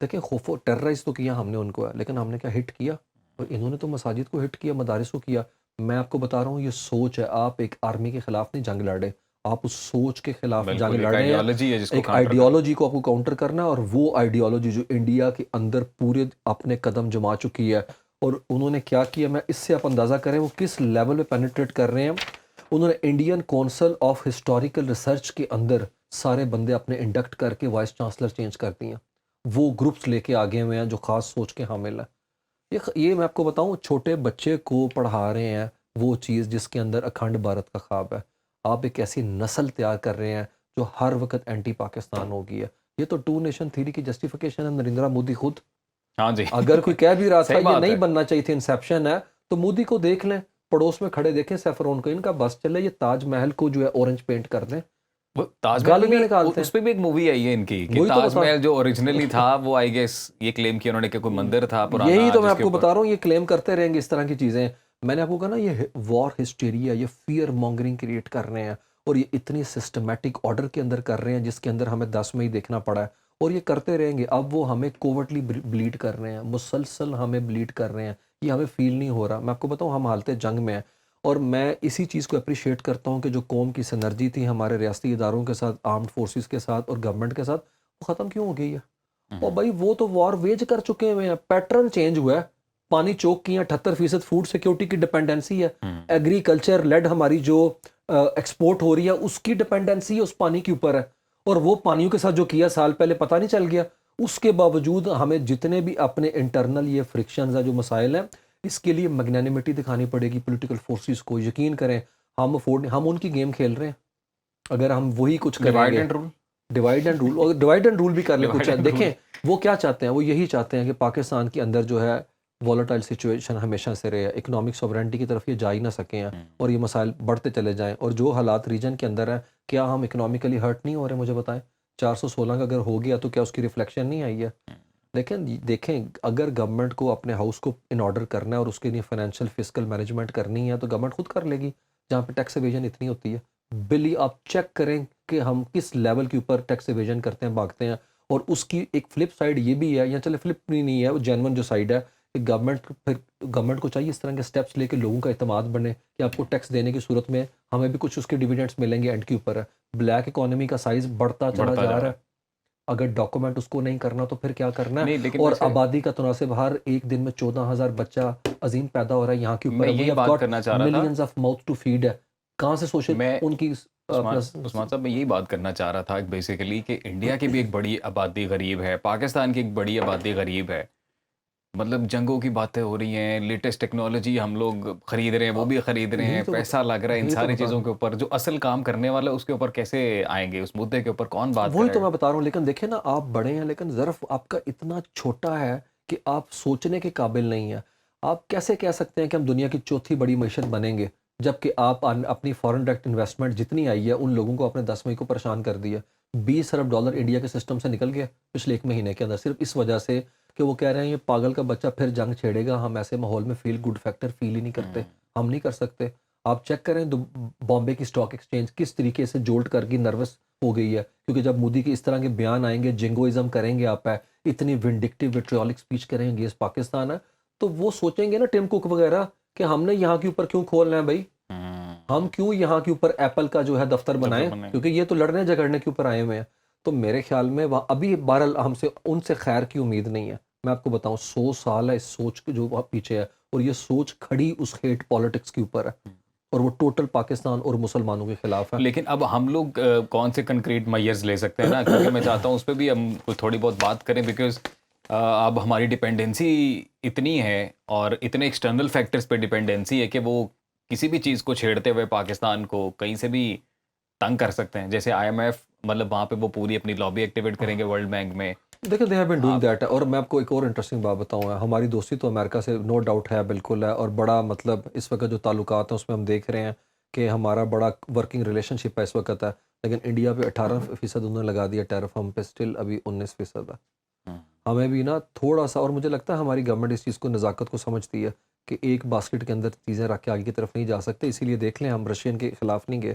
دیکھیں, خوف و ٹیررائز تو کیا ہم نے ان کو ہے, لیکن ہم نے کیا ہٹ کیا, اور انہوں نے تو مساجد کو ہٹ کیا, مدارس کو کیا. میں آپ کو بتا رہا ہوں یہ سوچ ہے, آپ ایک آرمی کے خلاف نہیں جنگ لڑ رہے, آپ اس سوچ کے خلاف جنگ لڑ رہے ہیں. ایک آئیڈیالوجی کو آپ کو کاؤنٹر کرنا ہے, اور وہ آئیڈیالوجی جو انڈیا کے اندر پورے اپنے قدم جما چکی ہے, اور انہوں نے کیا کیا, میں اس سے آپ اندازہ کریں وہ کس لیول پہ پینیٹریٹ کر رہے ہیں. انہوں نے Indian council of historical research کے اندر سارے بندے اپنے انڈکٹ کر کے وائس چانسلر چینج کر دی ہیں. وہ گروپس لے کے آگے ہوئے ہیں جو خاص سوچ کے حامل ہیں. یہ میں آپ کو بتاؤں, چھوٹے بچے کو پڑھا رہے ہیں وہ چیز جس کے اندر اکھنڈ بھارت کا خواب ہے. آپ ایک ایسی نسل تیار کر رہے ہیں جو ہر وقت اینٹی پاکستان ہوگی ہے. یہ تو 2 نیشن تھیوری کی جسٹیفیکیشن ہے نریندرا مودی خود. ہاں جی, اگر کوئی کہہ بھی رہا تھا یہ نہیں بننا چاہیے تھی, انسیپشن ہے, تو مودی کو دیکھ لیں, پڑوس میں کھڑے دیکھیں سیفرون کو, ان کا بس چلے یہ تاج محل کو جو ہے اورنج پینٹ کر دیں. گالیاں نکالتے ہیں. اس پہ بھی ایک مووی آئی ہے ان کی کہ تاج محل جو اوریجنلی تھا وہ آئی گیس یہ کلیم کیا انہوں نے کہ کوئی مندر تھا پرانا. یہی تو میں آپ کو بتا رہا ہوں, یہ کلیم کرتے رہیں گے اس طرح کی چیزیں. میں نے آپ کو کہا نا, یہ وار ہسٹیریا, یہ فیئر مانگرنگ کریٹ کر رہے ہیں, اور یہ اتنی سسٹمیٹک آرڈر کے اندر کر رہے ہیں جس کے اندر ہمیں 10 مئی دیکھنا پڑا ہے, اور یہ کرتے رہیں گے. اب وہ ہمیں کوورٹلی بلیڈ کر رہے ہیں, مسلسل ہمیں بلیڈ کر رہے ہیں, یہ ہمیں فیل نہیں ہو رہا. میں آپ کو بتاؤں, ہم حالت جنگ میں ہیں, اور میں اسی چیز کو اپریشیٹ کرتا ہوں کہ جو قوم کی سنرجی تھی ہمارے ریاستی اداروں کے ساتھ, آرمڈ فورسز کے ساتھ اور گورنمنٹ کے ساتھ, وہ ختم کیوں ہو گئی ہے؟ اور بھائی وہ تو وار ویج کر چکے ہوئے ہیں, پیٹرن چینج ہوا ہے. پانی چوک کی 78% فوڈ سیکیورٹی کی ڈپینڈنسی ہے. ایگریکلچر لیڈ ہماری جو ایکسپورٹ ہو رہی ہے اس کی ڈپینڈنسی ہے اس پانی کے اوپر ہے, اور وہ پانیوں کے ساتھ جو کیا سال پہلے پتہ نہیں چل گیا. اس کے باوجود ہمیں جتنے بھی اپنے انٹرنل یہ فرکشنز ہیں, جو مسائل ہیں, اس کے لیے میگنانیمیٹی دکھانی پڑے گی پولیٹیکل فورسز کو. یقین کریں ہم ان کی گیم کھیل رہے ہیں. اگر ہم وہی کچھ کریں گے, ڈیوائڈ اینڈ رول, اور ڈیوائڈ اینڈ رول بھی کر لیں کچھ. دیکھیں وہ کیا چاہتے ہیں, وہ یہی چاہتے ہیں کہ پاکستان کے اندر جو ہے والٹائل سچویشن ہمیشہ سے رہے, اکنامک سوورنٹی کی طرف یہ جا ہی نہ سکے ہیں, اور یہ مسائل بڑھتے چلے جائیں. اور جو حالات ریجن کے اندر ہیں, کیا ہم اکنامکلی ہرٹ نہیں ہو رہے؟ مجھے بتائیں, 416 کا اگر ہو گیا تو کیا اس کی ریفلیکشن نہیں آئی ہے؟ لیکن دیکھیں, اگر گورنمنٹ کو اپنے ہاؤس کو ان آرڈر کرنا ہے اور اس کے لیے فائنینشیل فسکل مینجمنٹ کرنی ہے تو گورنمنٹ خود کر لے گی. جہاں پہ ٹیکس ایویژن اتنی ہوتی ہے, بلی آپ چیک کریں کہ ہم کس لیول کے اوپر ٹیکس ایویژن کرتے ہیں, بھاگتے ہیں. اور اس کی ایک فلپ سائڈ یہ بھی ہے, یا چلے فلپ نہیں ہے, وہ جینون جو سائڈ ہے, کہ گورنمنٹ کو چاہیے اس طرح کے سٹیپس لے کے لوگوں کا اعتماد بنے کہ آپ کو ٹیکس دینے کی صورت میں ہمیں بھی کچھ اس کے ڈیویڈنڈس ملیں گے. اینڈ کے اوپر ہے بلیک اکانومی کا سائز بڑھتا چلا جا رہا ہے, اگر ڈاکومنٹ اس کو نہیں کرنا تو پھر کیا کرنا ہے؟ اور آبادی کا تناسب, ہر ایک دن میں 14,000 بچہ عظیم پیدا ہو رہا ہے یہاں کے اوپر. میں یہی بات کرنا چاہ رہا تھا, millions of mouth to feed ہے, کہاں سے سوشل ان کی. عثمان صاحب, میں یہی بات کرنا چاہ رہا تھا بیسیکلی کہ انڈیا کی بھی ایک بڑی آبادی غریب ہے, پاکستان کی ایک بڑی آبادی غریب ہے. مطلب جنگوں کی باتیں ہو رہی ہیں، لیٹسٹ ٹیکنالوجی ہم لوگ خرید رہے ہیں، وہ بھی خرید رہے یہی ہیں، تو پیسہ لگ رہا ہے ان یہی تو ساری بتا رہا چیزوں ہوں، کے اوپر، جو اصل کام کرنے والا ہے اس کے اوپر کیسے آئیں گے؟ اس مدعے کے اوپر کون بات وہی کرے تو گا؟ میں بتا رہا ہوں. لیکن دیکھیں نا، آپ بڑے ہیں لیکن ظرف آپ کا اتنا چھوٹا ہے کہ آپ سوچنے کے قابل نہیں ہیں. آپ کیسے کہہ سکتے ہیں کہ ہم دنیا کی چوتھی بڑی معیشت بنیں گے جبکہ آپ اپنی فارن ڈائریکٹ انویسٹمنٹ جتنی آئی ہے ان لوگوں کو اپنے 10 مئی کو پریشان کر دیا. $20 ارب انڈیا کے سسٹم سے نکل گیا پچھلے 1 مہینے کے اندر، صرف اس وجہ سے کہ وہ کہہ رہے ہیں یہ پاگل کا بچہ پھر جنگ چھیڑے گا. ہم ایسے ماحول میں فیل گڈ فیکٹر فیل ہی نہیں کرتے، ہم نہیں کر سکتے. آپ چیک کریں بامبے کی اسٹاک ایکسچینج کس طریقے سے جولٹ کر کے نروس ہو گئی ہے، کیونکہ جب مودی کے اس طرح کے بیان آئیں گے، جنگوازم کریں گے، آپ اتنی ونڈکٹیو ویٹریولک سپیچ کریں گے اگینسٹ پاکستان ہے، تو وہ سوچیں گے نا ٹم کوک وغیرہ کہ ہم نے یہاں کے اوپر کیوں کھولنا ہے بھائی، ہم کیوں یہاں کے اوپر ایپل کا جو ہے دفتر بنائیں، کیونکہ یہ تو لڑنے جھگڑنے کے اوپر آئے ہوئے ہیں. تو میرے خیال میں ابھی بہرحال ہم سے ان سے خیر کی امید نہیں ہے. میں آپ کو بتاؤں 100 سال ہے اس سوچ کے جو پیچھے ہے، اور یہ سوچ کھڑی اس ہیٹ پالیٹکس کے اوپر ہے، اور وہ ٹوٹل پاکستان اور مسلمانوں کے خلاف ہے. لیکن اب ہم لوگ کون سے کنکریٹ میئرز لے سکتے ہیں نا، کیونکہ میں چاہتا ہوں اس پہ بھی ہم تھوڑی بہت بات کریں، بیکاز اب ہماری ڈپینڈنسی اتنی ہے اور اتنے ایکسٹرنل فیکٹرز پہ ڈپینڈنسی ہے کہ وہ کسی بھی چیز کو چھیڑتے ہوئے پاکستان کو کہیں سے بھی تنگ کر سکتے ہیں. جیسے IMF، مطلب وہاں پہ وہ پوری اپنی لابی ایکٹیویٹ کریں گے ورلڈ بینک میں. دیکھیں they have been doing that. اور میں آپ کو ایک اور انٹرسٹنگ بات بتاؤں گا، ہماری دوستی تو امریکہ سے نو ڈاؤٹ ہے، بالکل ہے، اور بڑا مطلب اس وقت جو تعلقات ہیں اس میں ہم دیکھ رہے ہیں کہ ہمارا بڑا ورکنگ ریلیشن شپ ہے اس وقت ہے. لیکن انڈیا پہ 18% انہوں نے لگا دیا ٹیرف، ہم پہ اسٹل ابھی 19% ہے. ہمیں بھی نا تھوڑا سا، اور مجھے لگتا ہے ہماری گورنمنٹ اس چیز کو نزاکت کو سمجھتی ہے کہ ایک باسکٹ کے اندر چیزیں رکھ کے آگے کی طرف نہیں جا سکتے. اسی لیے دیکھ لیں ہم رشین کے خلاف نہیں گئے،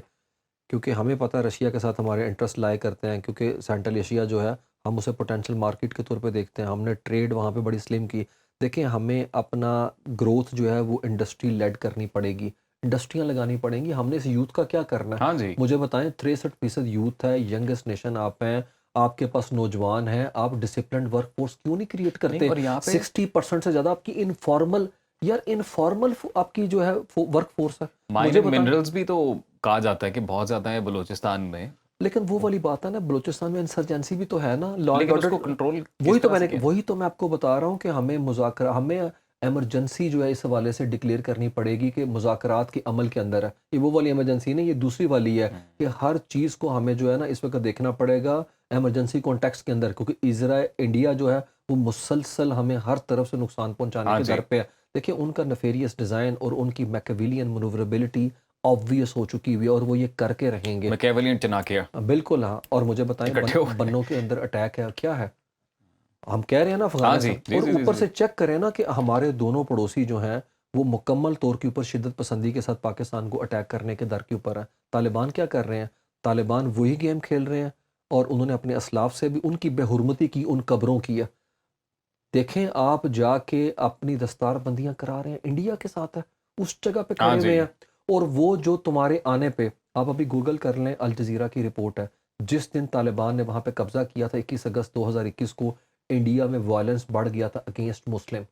کیونکہ ہمیں پتہ ہے رشیا کے ساتھ ہمارے انٹرسٹ لائے کرتے ہیں، کیونکہ سینٹرل ایشیا جو ہے ہم اسے پوٹینشیل مارکیٹ کے طور پہ دیکھتے ہیں. ہم نے ٹریڈ وہاں پہ بڑی سلم کی. دیکھیں ہمیں اپنا گروتھ جو ہے وہ انڈسٹری لیڈ کرنی پڑے گی، انڈسٹریاں لگانی پڑیں گی. ہم نے اس یوتھ کا کیا کرنا ہے؟ ہاں جی، مجھے بتائیں 63% یوتھ ہے، ینگسٹ نیشن آپ ہیں، آپ کے پاس نوجوان ہیں، آپ ڈسپلنڈ ورک فورس کیوں نہیں کریٹ کرتے؟ اور یہاں پہ 60% سے زیادہ آپ کی انفارمل، یار انفارمل آپ کی جو ہے ورک فورس ہے. مجھے مائننگ بتائیں، منرلز بھی تو کہا جاتا ہے کہ بہت زیادہ ہے بلوچستان میں، لیکن وہ والی بات ہے نا، بلوچستان میں انسرجنسی بھی تو ہے نا، لا اینڈ لیکن اس آرڈر. کو کنٹرول کس طرح سے کیا؟ وہی تو میں آپ کو بتا رہا ہوں کہ ہمیں مذاکرہ، ہمیں ایمرجنسی جو ہے اس حوالے سے ڈکلیئر کرنی پڑے گی کہ مذاکرات کے عمل کے اندر ہے. یہ وہ والی ایمرجنسی نہیں، یہ دوسری والی ہے کہ ہر چیز کو ہمیں جو ہے نا اس وقت دیکھنا پڑے گا ایمرجنسی کانٹیکس کے اندر، کیونکہ اسرائیل انڈیا جو ہے وہ مسلسل ہمیں ہر طرف سے نقصان پہنچانے ہاں کے جی، در پہ ہے. دیکھیں ان کا نفیریس ڈیزائن اور ان کی میکیویلین منوربلٹی آبویس ہو چکی ہوئی ہے، اور وہ یہ کر کے رہیں گے. میکیویلین چناکیا بالکل ہاں. اور مجھے بتائیں اکٹھے ہو. بنوں کے اندر اٹیک ہے کیا ہے؟ ہم کہہ رہے ہیں نا ہاں جی، افغانستان، جی اور جی جی اوپر جی. سے چیک کریں نا کہ ہمارے دونوں پڑوسی جو ہیں وہ مکمل طور کے اوپر شدت پسندی کے ساتھ پاکستان کو اٹیک کرنے کے در کے اوپر ہیں. طالبان کیا کر رہے ہیں؟ طالبان وہی گیم کھیل رہے ہیں، اور انہوں نے اپنے اسلاف سے بھی ان کی بے حرمتی کی، ان قبروں کی ہے. دیکھیں آپ جا کے اپنی دستار بندیاں کرا رہے ہیں، انڈیا کے ساتھ ہے، اس جگہ پہ ہاں کھڑے ہوئے جی، ہیں. اور وہ جو تمہارے آنے پہ، آپ ابھی گوگل کر لیں، الجزیرہ کی رپورٹ ہے، جس دن طالبان نے وہاں پہ قبضہ کیا تھا 21 اگست 2021 کو، انڈیا میں وائلنس بڑھ گیا تھا اگینسٹ مسلم،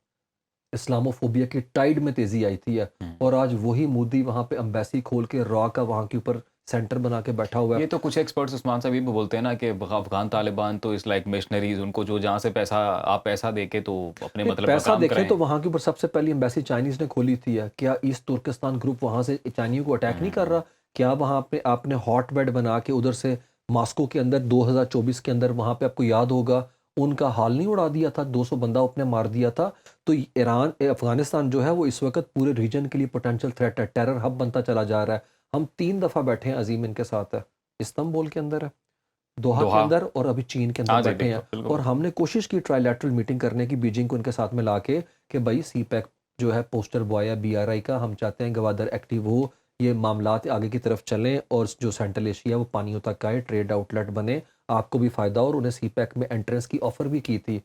اسلاموفوبیا کی ٹائڈ میں تیزی آئی تھی ہے. اور آج وہی مودی وہاں پہ امبیسی کھول کے را کا وہاں کے اوپر سینٹر بنا کے بیٹھا ہوا ہے. یہ تو کچھ ایکسپرٹس عثمان صاحب یہ بھی بولتے ہیں نا کہ افغان طالبان تو اس لائک مشنریز، ان کو جو جہاں سے پیسہ آپ پیسہ دے کے تو اپنے مطلب کا پیسہ کام دیکھیں کرائیں. تو وہاں کے اوپر سب سے پہلی امبیسی چائنیز نے کھولی تھی ہے. کیا ایسٹ ترکستان گروپ وہاں سے چائنیوں کو اٹیک نہیں کر رہا؟ کیا وہاں پہ آپ نے ہاٹ بیڈ بنا کے ادھر سے ماسکو کے اندر 2024 کے اندر وہاں پہ آپ کو یاد ہوگا ان کا حال نہیں اڑا دیا تھا، 200 بندہ اپنے مار دیا تھا. تو ایران افغانستان جو ہے وہ اس وقت پورے ریجن کے لیے پوٹینشیل تھریٹ ہے، ٹیرر ہب بنتا چلا جا رہا ہے. ہم 3 دفعہ بیٹھے ہیں عظیم ان کے ساتھ ہے، استنبول کے اندر ہے، دوحہ کے دوحہ. اندر، اور ابھی چین کے اندر ہاں جی، بیٹھے ہیں. بالکل بالکل اور بالکل. ہم نے کوشش کی ٹرائی لیٹرل میٹنگ کرنے کی بیجنگ کو ان کے ساتھ میں لا کے کہ بھائی سی پیک جو ہے پوسٹر بوائے ہے BRI کا، ہم چاہتے ہیں گوادر ایکٹیو ہو، یہ معاملات آگے کی طرف چلیں، اور جو سینٹرل ایشیا وہ پانیوں تک آئے، ٹریڈ آؤٹ لیٹ بنے، آپ کو بھی فائدہ ہو. اور انہیں سی پیک میں انٹرنس کی آفر بھی کی تھی،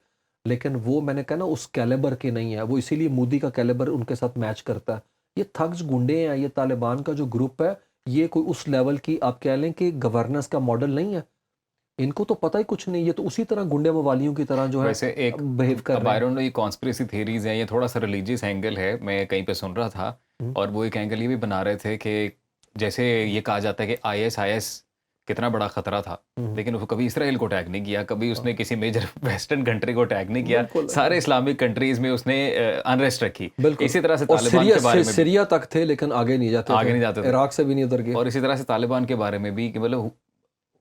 لیکن وہ میں نے کہا نا اس کیلیبر کے نہیں ہے وہ، اسی لیے مودی کا کیلیبر ان کے ساتھ میچ کرتا ہے. یہ تھگز گنڈے ہیں، یہ طالبان کا جو گروپ ہے یہ کوئی اس لیول کی آپ کہہ لیں کہ گورننس کا ماڈل نہیں ہے. ان کو تو پتہ ہی کچھ نہیں، یہ تو اسی طرح گنڈے موالیوں کی طرح جو ہے ویسے ایک بہیو کر اب رہے آئی ہیں. ڈونٹ نو یہ کانسپریسی تھیریز ہیں، یہ تھوڑا سا ریلیجیس اینگل ہے، میں کہیں پہ سن رہا تھا، اور وہ ایک اینگل یہ بھی بنا رہے تھے کہ جیسے یہ کہا جاتا ہے کہ IS کتنا بڑا خطرہ تھا، لیکن وہ کبھی اسرائیل کو اٹیک نہیں کیا، کبھی اس نے کسی میجر ویسٹرن کنٹری کو اٹیک نہیں کیا، سارے اسلامک کنٹریز میں اس نے انریسٹ رکھی. اسی طرح سے طالبان کے بارے میں سیریا تک تھے لیکن آگے نہیں جاتے تھے، عراق سے بھی نہیں ادھر گئے. اور اسی طرح سے طالبان کے بارے میں بھی کہ مطلب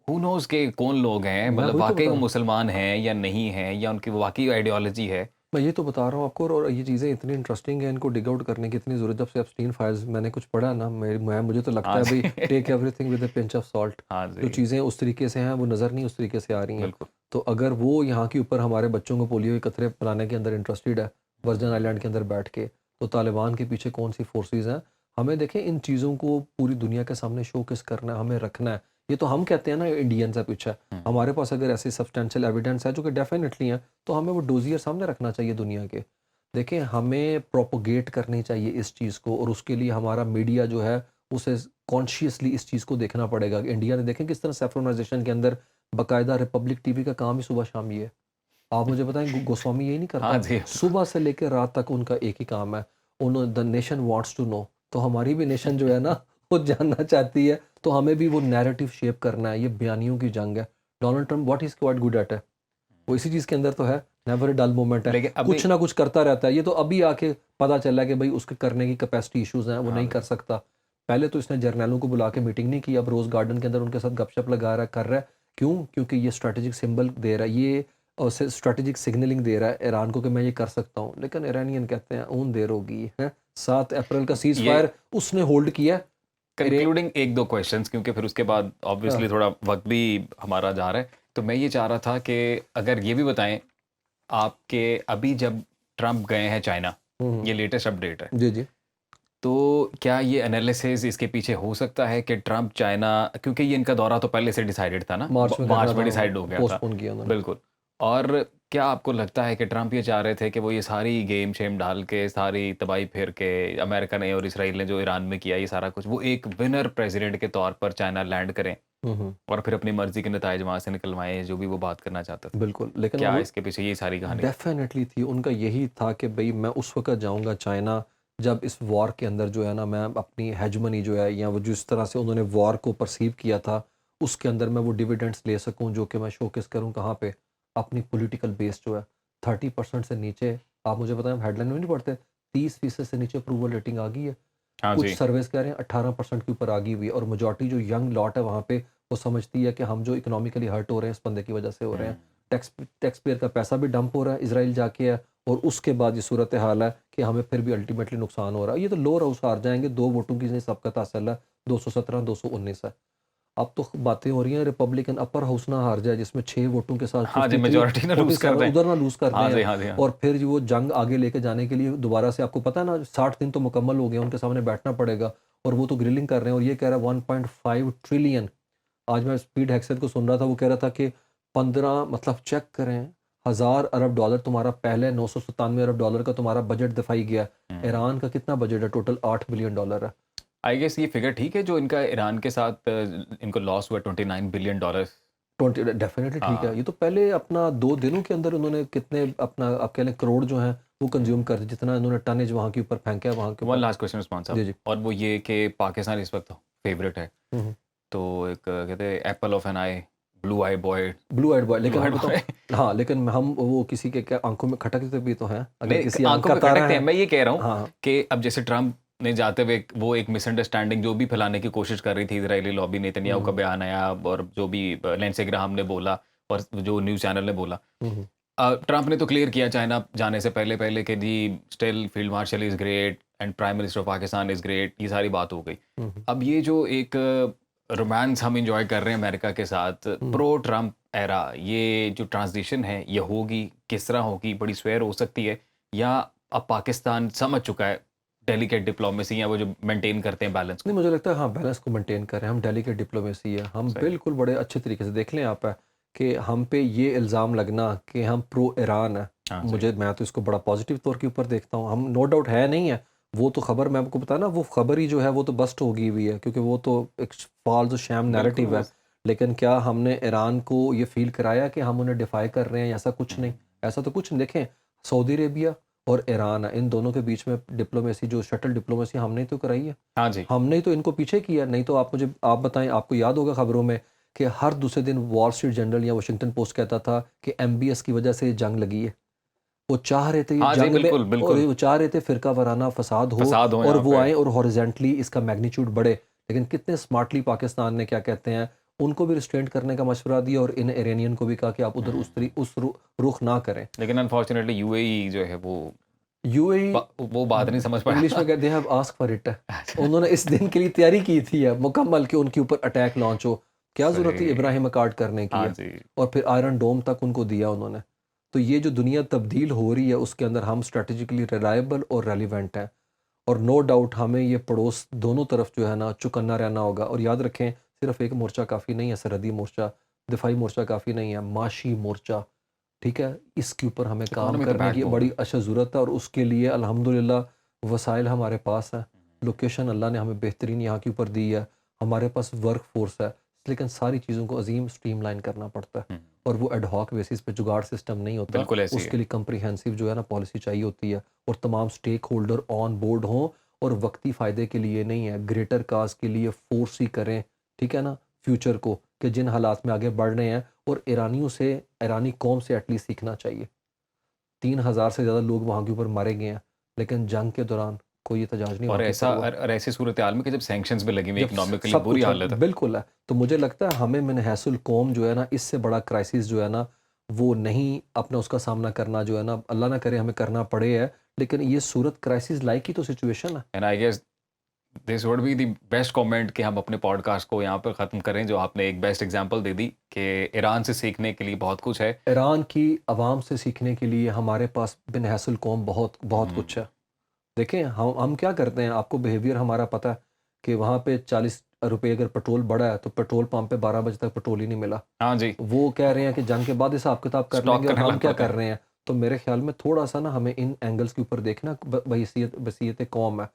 ہو نوز کہ کون لوگ ہیں، مطلب واقعی وہ مسلمان ہیں یا نہیں ہیں، یا ان کی واقعی آئیڈیالوجی ہے. میں یہ تو بتا رہا ہوں آپ کو، اور یہ چیزیں اتنی انٹرسٹنگ ہیں، ان کو ڈگ آؤٹ کرنے کی اتنی ضرورت. جب سے ایپسٹین فائلز میں نے کچھ پڑھا نا، مجھے تو لگتا ہے بھائی take everything with a pinch of salt. جو چیزیں اس طریقے سے ہیں وہ نظر نہیں اس طریقے سے آ رہی ہیں. تو اگر وہ یہاں کے اوپر ہمارے بچوں کو پولیو کے قطرے پلانے کے اندر انٹرسٹیڈ ہے ورجن آئی لینڈ کے اندر بیٹھ کے، تو طالبان کے پیچھے کون سی فورسز ہیں. ہمیں دیکھیں ان چیزوں کو پوری دنیا کے سامنے شو کس کرنا ہے، ہمیں رکھنا ہے. یہ تو ہم کہتے ہیں نا انڈینز ہے پیچھے، ہمارے پاس اگر ایسی سبسٹینشیل ایویڈنس ہے جو کہ ڈیفینیٹلی ہیں، تو ہمیں وہ ڈوزیئر سامنے رکھنا چاہیے دنیا کے. دیکھیں ہمیں پروپوگیٹ کرنی چاہیے اس چیز کو، اور اس کے لیے ہمارا میڈیا جو ہے اسے کانشیسلی اس چیز کو دیکھنا پڑے گا. انڈیا نے دیکھیں کس طرح سیفرونائزیشن کے اندر باقاعدہ ریپبلک ٹی وی کا کام ہی صبح شام یہ ہے. آپ مجھے بتائیں گوسوامی یہی نہیں کرتا؟ صبح سے لے کے رات تک ان کا ایک ہی کام ہے، the nation wants to know. تو ہماری بھی نیشن جو ہے نا وہ جاننا چاہتی ہے، تو ہمیں بھی وہ نیریٹو شیپ کرنا ہے. یہ بیانیوں کی جنگ ہے. Donald Trump what is quite good at ہے، وہ اسی چیز کے اندر تو ہے، نیور اے ڈل مومنٹ ہے، کچھ نہ کچھ کرتا رہتا ہے. یہ تو ابھی آ کے پتہ چلا کہ بھائی اس کے کرنے کی کیپیسٹی ایشوز ہیں، وہ نہیں کر سکتا. پہلے تو اس نے جرنیلوں کو بلا کے میٹنگ نہیں کی، اب روز گارڈن کے اندر ان کے ساتھ گپ شپ لگا رہا ہے، کر رہا ہے. کیوں؟ کیونکہ یہ اسٹریٹجک سمبل دے رہا ہے، یہ اسٹریٹجک سگنلنگ دے رہا ہے ایران کو کہ میں یہ کر سکتا ہوں. لیکن ایرانین کہتے ہیں اون دیر ہوگی. 7 اپریل کا سیز فائر اس نے ہولڈ کیا. کنکلوڈنگ 1-2 کویشچنز، کیونکہ پھر اس کے بعد آبویسلی تھوڑا وقت بھی ہمارا جا رہا ہے. تو میں یہ چاہ رہا تھا کہ اگر یہ بھی بتائیں آپ کے ابھی جب ٹرمپ گئے ہیں چائنا، یہ لیٹسٹ اپڈیٹ ہے جی جی، تو کیا یہ انالیسز اس کے پیچھے ہو سکتا ہے کہ ٹرمپ چائنا، کیونکہ یہ ان کا دورہ تو پہلے سے ڈیسائیڈڈ تھا نا، مارچ میں ڈیسائیڈ ہو گیا تھا، بالکل. اور کیا آپ کو لگتا ہے کہ ٹرمپ یہ چاہ رہے تھے کہ وہ یہ ساری گیم شیم ڈال کے، ساری تباہی پھیر کے، امریکہ نے اور اسرائیل نے جو ایران میں کیا یہ سارا کچھ، وہ ایک ونر پریزیڈنٹ کے طور پر چائنا لینڈ کریں اور پھر اپنی مرضی کے نتائج وہاں سے نکلوائیں جو بھی وہ بات کرنا چاہتے تھے؟ بالکل. لیکن کیا اس کے پیچھے یہ ساری کہانی ڈیفینیٹلی تھی ان کا یہی تھا کہ بھئی میں اس وقت جاؤں گا چائنا جب اس وار کے اندر جو ہے نا میں اپنی ہیجمنی جو ہے، یا وہ جس طرح سے انہوں نے وار کو پرسیو کیا تھا، اس کے اندر میں وہ ڈیویڈنڈس لے سکوں جو کہ میں شوکیس کروں کہاں پہ، اپنی پولیٹیکل بیس جو ہے. 30% سے نیچے، آپ مجھے بتائیں ہیڈ لائن میں نہیں پڑھتے، 30% سے نیچے اپروول ریٹنگ آ گئی ہے. کچھ سرویز کہہ رہے ہیں 18% کے اوپر آ گئی ہوئی ہے، اور میجورٹی جو ینگ لاٹ ہے وہاں پہ وہ سمجھتی ہے کہ ہم جو اکنامیکلی ہرٹ ہو رہے ہیں اس بندے کی وجہ سے ہو رہے ہیں. ٹیکس پیئر کا پیسہ بھی ڈمپ ہو رہا ہے، اسرائیل جا کے ہے، اور اس کے بعد یہ صورتحال ہے کہ ہمیں پھر بھی الٹیمیٹلی نقصان ہو رہا ہے. یہ تو لوور ہاؤس ہار جائیں گے، 2 ووٹوں کی سبقت حاصل ہے، 217 219 ہے. اب تو باتیں ہو رہی ہیں ریپبلکن اپر ہاؤس نہ ہار جائے جس میں 6 ووٹوں کے ساتھ میجورٹی نہ لوز کر دیں، ادھر نہ لوز کر دیں، اور پھر وہ جنگ آگے لے کے جانے کے لیے دوبارہ سے آپ کو پتہ ہے نا 60 دن تو مکمل ہو گئے، ان کے سامنے بیٹھنا پڑے گا. اور وہ تو گرلنگ کر رہے ہیں، اور یہ کہہ رہا ہے 1.5 ٹریلین. آج میں اسپیڈ ہیکسٹ کو سن رہا تھا، وہ کہہ رہا تھا کہ 15 مطلب چیک کریں 1000 ارب ڈالر تمہارا پہلے 997 ارب ڈالر کا تمہارا بجٹ دفاعی گیا. ایران کا کتنا بجٹ ہے ٹوٹل؟ 8 بلین ڈالر ہے. آئی گیس یہ فگر ٹھیک ہے جو ان کا ایران کے ساتھ ان کو لاس ہوا 29 بلین ڈالر. ڈیفینیٹلی ٹھیک ہے. یہ تو پہلے اپنا 2 دنوں کے اندر انہوں نے کتنے اپنا آپ کہہ لیں کروڑ جو ہیں وہ کنزیوم کر دی، جتنا انہوں نے ٹنیج وہاں کے اوپر پھینکا ہے وہاں کے. ون لاسٹ کوسچن عثمان صاحب، جی اور وہ یہ کہ پاکستان اس وقت فیوریٹ ہے، تو ایک کہتے ہیں apple of an eye, blue eye boy, لیکن ہاں لیکن ہم وہ کسی کے آنکھوں میں کھٹکتے بھی تو ہیں، اگر کسی آنکھوں میں کھٹکتے ہیں. میں یہ کہہ رہا ہوں کہ اب جیسے ٹرمپ نے جاتے ہوئے وہ ایک مس انڈرسٹینڈنگ جو بھی پھیلانے کی کوشش کر رہی تھی اسرائیلی لابی، نیتنیاہو کا بیان آیا اور جو بھی لینسے گراہم نے بولا اور جو نیوز چینل نے بولا، ٹرمپ نے تو کلیئر کیا چائنا جانے سے پہلے کہ جی still field marshal is great and prime minister of Pakistan is great, یہ ساری بات ہو گئی. اب یہ جو ایک رومانس ہم انجوائے کر رہے ہیں امریکہ کے ساتھ، پرو ٹرمپ ایرا، یہ جو ٹرانزیشن ہے یہ ہوگی، کس طرح ہوگی؟ بڑی سویر ہو سکتی ہے، یا اب پاکستان سمجھ چکا ہے ڈیلیکیٹ ڈپلومیسی، یا وہ جو مینٹین کرتے ہیں بیلنس؟ نہیں، مجھے لگتا ہے ہاں بیلنس کو مینٹین کریں. ہم ڈیلیکیٹ ڈپلومیسی ہے، ہم بالکل بڑے اچھے طریقے سے دیکھ لیں آپ ہے کہ ہم پہ یہ الزام لگنا کہ ہم پرو ایران ہیں، میں تو اس کو بڑا پازیٹیو طور کے اوپر دیکھتا ہوں. ہم نو ڈاؤٹ ہے نہیں ہے، وہ تو خبر میں آپ کو بتایا نا، وہ خبر ہی جو ہے وہ تو بسٹ ہوگی ہوئی ہے، کیونکہ وہ تو ایک فالز و شام نیریٹیو ہے. لیکن کیا ہم نے ایران کو یہ فیل کرایا کہ ہم انہیں ڈیفائی کر رہے ہیں؟ ایسا کچھ نہیں، ایسا تو کچھ نہیں. دیکھیں سعودی عربیہ اور ایران، ان دونوں کے بیچ میں ڈپلومیسی جو شٹل ڈپلومیسی ہم نے تو کرائی ہے، ہم نے تو ان کو پیچھے کیا. نہیں تو آپ بتائیں، آپ کو یاد ہوگا خبروں میں کہ ہر دوسرے دن وال اسٹریٹ جرنل یا واشنگٹن پوسٹ کہتا تھا کہ MBS کی وجہ سے جنگ لگی ہے. وہ چاہ رہے تھے ہاں یہ جی، جنگ میں، بالکل اور بالکل وہ چاہ رہے تھے فرقہ وارانہ فساد ہو فساد ہو اور یہاں وہ پہ. آئیں اور ہارزینٹلی اس کا میگنیچیوڈ بڑھے. لیکن کتنے سمارٹلی پاکستان نے کیا کہتے ہیں ان کو بھی ریسٹرینٹ کرنے کا مشورہ دیا اور ان ایرینین کو بھی کہا کہ آپ ادھر اس رخ نہ کریں. لیکن انفارچونیٹلی UAE جو ہے وہ UAE وہ بات نہیں سمجھ پایا. انگلش میں کہتے ہیں آسک فار اٹ. انہوں نے اس دن کے لیے تیاری کی تھی مکمل کہ ان کے اوپر اٹیک لانچ ہو. کیا ضرورت تھی صحیح. ابراہیم اکارڈ کرنے کی ہاں ہے؟ جی. اور پھر آئرن ڈوم تک ان کو دیا انہوں نے. تو یہ جو دنیا تبدیل ہو رہی ہے اس کے اندر ہم اسٹریٹجیکلی ریلائبل اور ریلیونٹ ہیں. اور نو ڈاؤٹ ہمیں یہ پڑوس دونوں طرف جو ہے نا چکنا رہنا ہوگا. اور یاد رکھیں صرف ایک مورچہ کافی نہیں ہے، سرحدی مورچہ، دفاعی مورچہ کافی نہیں ہے، معاشی مورچہ، ٹھیک ہے، اس کے اوپر ہمیں کام Economy کا کرنے کی backbone بڑی ہے. اشد ضرورت ہے. اور اس کے لیے الحمدللہ وسائل ہمارے پاس ہیں، لوکیشن اللہ نے ہمیں بہترین یہاں کے اوپر دی ہے، ہمارے پاس ورک فورس ہے، لیکن ساری چیزوں کو عظیم سٹریم لائن کرنا پڑتا ہے. اور وہ ایڈ ہاک بیسس پہ جگاڑ سسٹم نہیں ہوتا، بالکل ایسے اس ہی کے ہے. لیے کمپریہنسو جو ہے نا پالیسی چاہیے ہوتی ہے. اور تمام سٹیک ہولڈر آن بورڈ ہوں اور وقتی فائدے کے لیے نہیں ہے، گریٹر کاز کے لیے فورس ہی کریں، ٹھیک ہے نا، فیوچر کو کہ جن حالات میں آگے بڑھ رہے ہیں. اور ایرانیوں سے، ایرانی قوم سے ایٹ لیسٹ سیکھنا چاہیے. 3000 سے زیادہ لوگ وہاں کے اوپر مارے گئے ہیں، لیکن جنگ کے دوران کوئی احتجاج نہیں اور وہاں کے ایسا اوپر ہوا. اور ایسی صورتحال میں کہ جب سینکشنز پہ لگی ہوئی جب اکنامکلی سب بری کچھ حالت ہے. بالکل ہے، تو مجھے لگتا ہے ہمیں من حیث القوم جو ہے نا اس سے بڑا کرائسس جو ہے نا وہ نہیں اپنا اس کا سامنا کرنا جو ہے نا، اللہ نہ کرے ہمیں کرنا پڑے ہے، لیکن یہ صورت کرائسس لائک ہی تو سچویشن ہے. And I guess this would be the best comment کہ ہم اپنے پوڈ کاسٹ کو یہاں پر ختم کریں، جو آپ نے ایک بیسٹ ایگزامپل دے دی کہ ایران سے سیکھنے کے لیے بہت کچھ ہے. ایران کی عوام سے سیکھنے کے لیے ہمارے پاس بن حیث القوم بہت بہت کچھ ہے. دیکھیں ہم کیا کرتے ہیں، آپ کو بیہیویئر ہمارا پتہ ہے کہ وہاں پہ 40 روپے اگر پیٹرول بڑھا ہے تو پیٹرول پمپ پہ 12 بجے تک پیٹرول ہی نہیں ملا. ہاں جی، وہ کہہ رہے ہیں کہ جنگ کے بعد حساب کتاب کر لیں اسٹاک گے، اور کرنے ہم لگ کیا پڑتے کر ہیں. رہے ہیں. تو میرے خیال میں تھوڑا سا نا ہمیں ان اینگلز کے اوپر دیکھنا بحیثیت قوم ہے.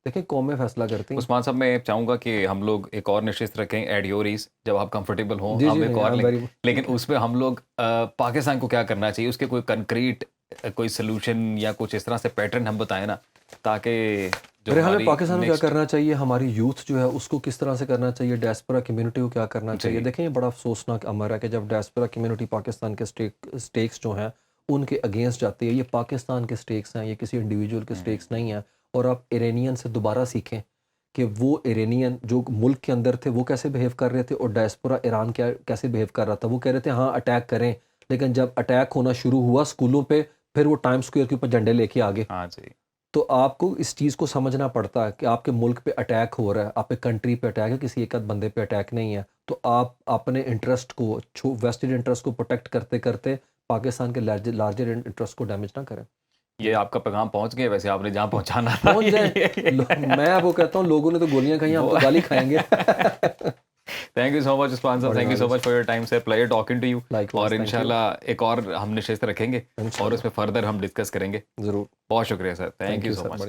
دیکھیں قومیں فیصلہ کرتی ہیں. عثمان صاحب میں چاہوں گا کہ ہم لوگ ایک اور نشست رکھیں ایٹ یور ایز، جب آپ کمفرٹیبل ہوں جی ہم جی ایک نہیں اور لیں گے. ویری لیکن اس پہ ہم لوگ پاکستان کو کیا کرنا چاہیے، اس کے کوئی کنکریٹ کوئی سلوشن یا کچھ اس طرح سے پیٹرن ہم بتائیں نا، تاکہ جو میرے حال میں ہماری پاکستان کو کیا نیکسٹ. کرنا چاہیے، ہماری یوتھ جو ہے اس کو کس طرح سے کرنا چاہیے، ڈائسپورا کمیونٹی کو کیا کرنا چاہیے. جی دیکھیں یہ بڑا افسوسناک امر ہے کہ جب ڈائسپورا کمیونٹی پاکستان کے سٹیکس جو ہیں ان کے اگینسٹ جاتی ہے. یہ پاکستان کے سٹیکس ہیں، یہ کسی انڈیویجول کے سٹیکس نہیں ہیں. اور آپ ایرینین سے دوبارہ سیکھیں کہ وہ ایرینین جو ملک کے اندر تھے وہ کیسے بہیو کر رہے تھے، اور ڈائسپورا ایران کیسے بہیو کر رہا تھا. وہ کہہ رہے تھے ہاں اٹیک کریں، لیکن جب اٹیک ہونا شروع ہوا اسکولوں پہ، پھر وہ ٹائم اسکوئر کے اوپر جھنڈے لے کے آگے. ہاں جی. تو آپ کو اس چیز کو سمجھنا پڑتا ہے کہ آپ کے ملک پہ اٹیک ہو رہا ہے، آپ کے کنٹری پہ اٹیک ہے، کسی ایک بندے پہ اٹیک نہیں ہے. تو آپ اپنے انٹرسٹ کو، ویسٹڈ انٹرسٹ کو پروٹیکٹ کرتے کرتے پاکستان کے لارجر انٹرسٹ کو ڈیمیج نہ کریں. یہ آپ کا پیغام پہنچ گیا، ویسے آپ نے جہاں پہنچانا تھا. پہنچ جائیں. میں آپ کو کہتا ہوں لوگوں نے تو گولیاں کھائیں، ہم تو گالی کھائیں گے. Thank you so much Usman صاحب، thank you so much for your time sir, pleasure talking to you. اور انشاءاللہ ایک اور ہم نشست رکھیں گے اور اس پہ فردر ہم ڈسکس کریں گے. ضرور. بہت شکریہ سر، تھینک یو سو مچ.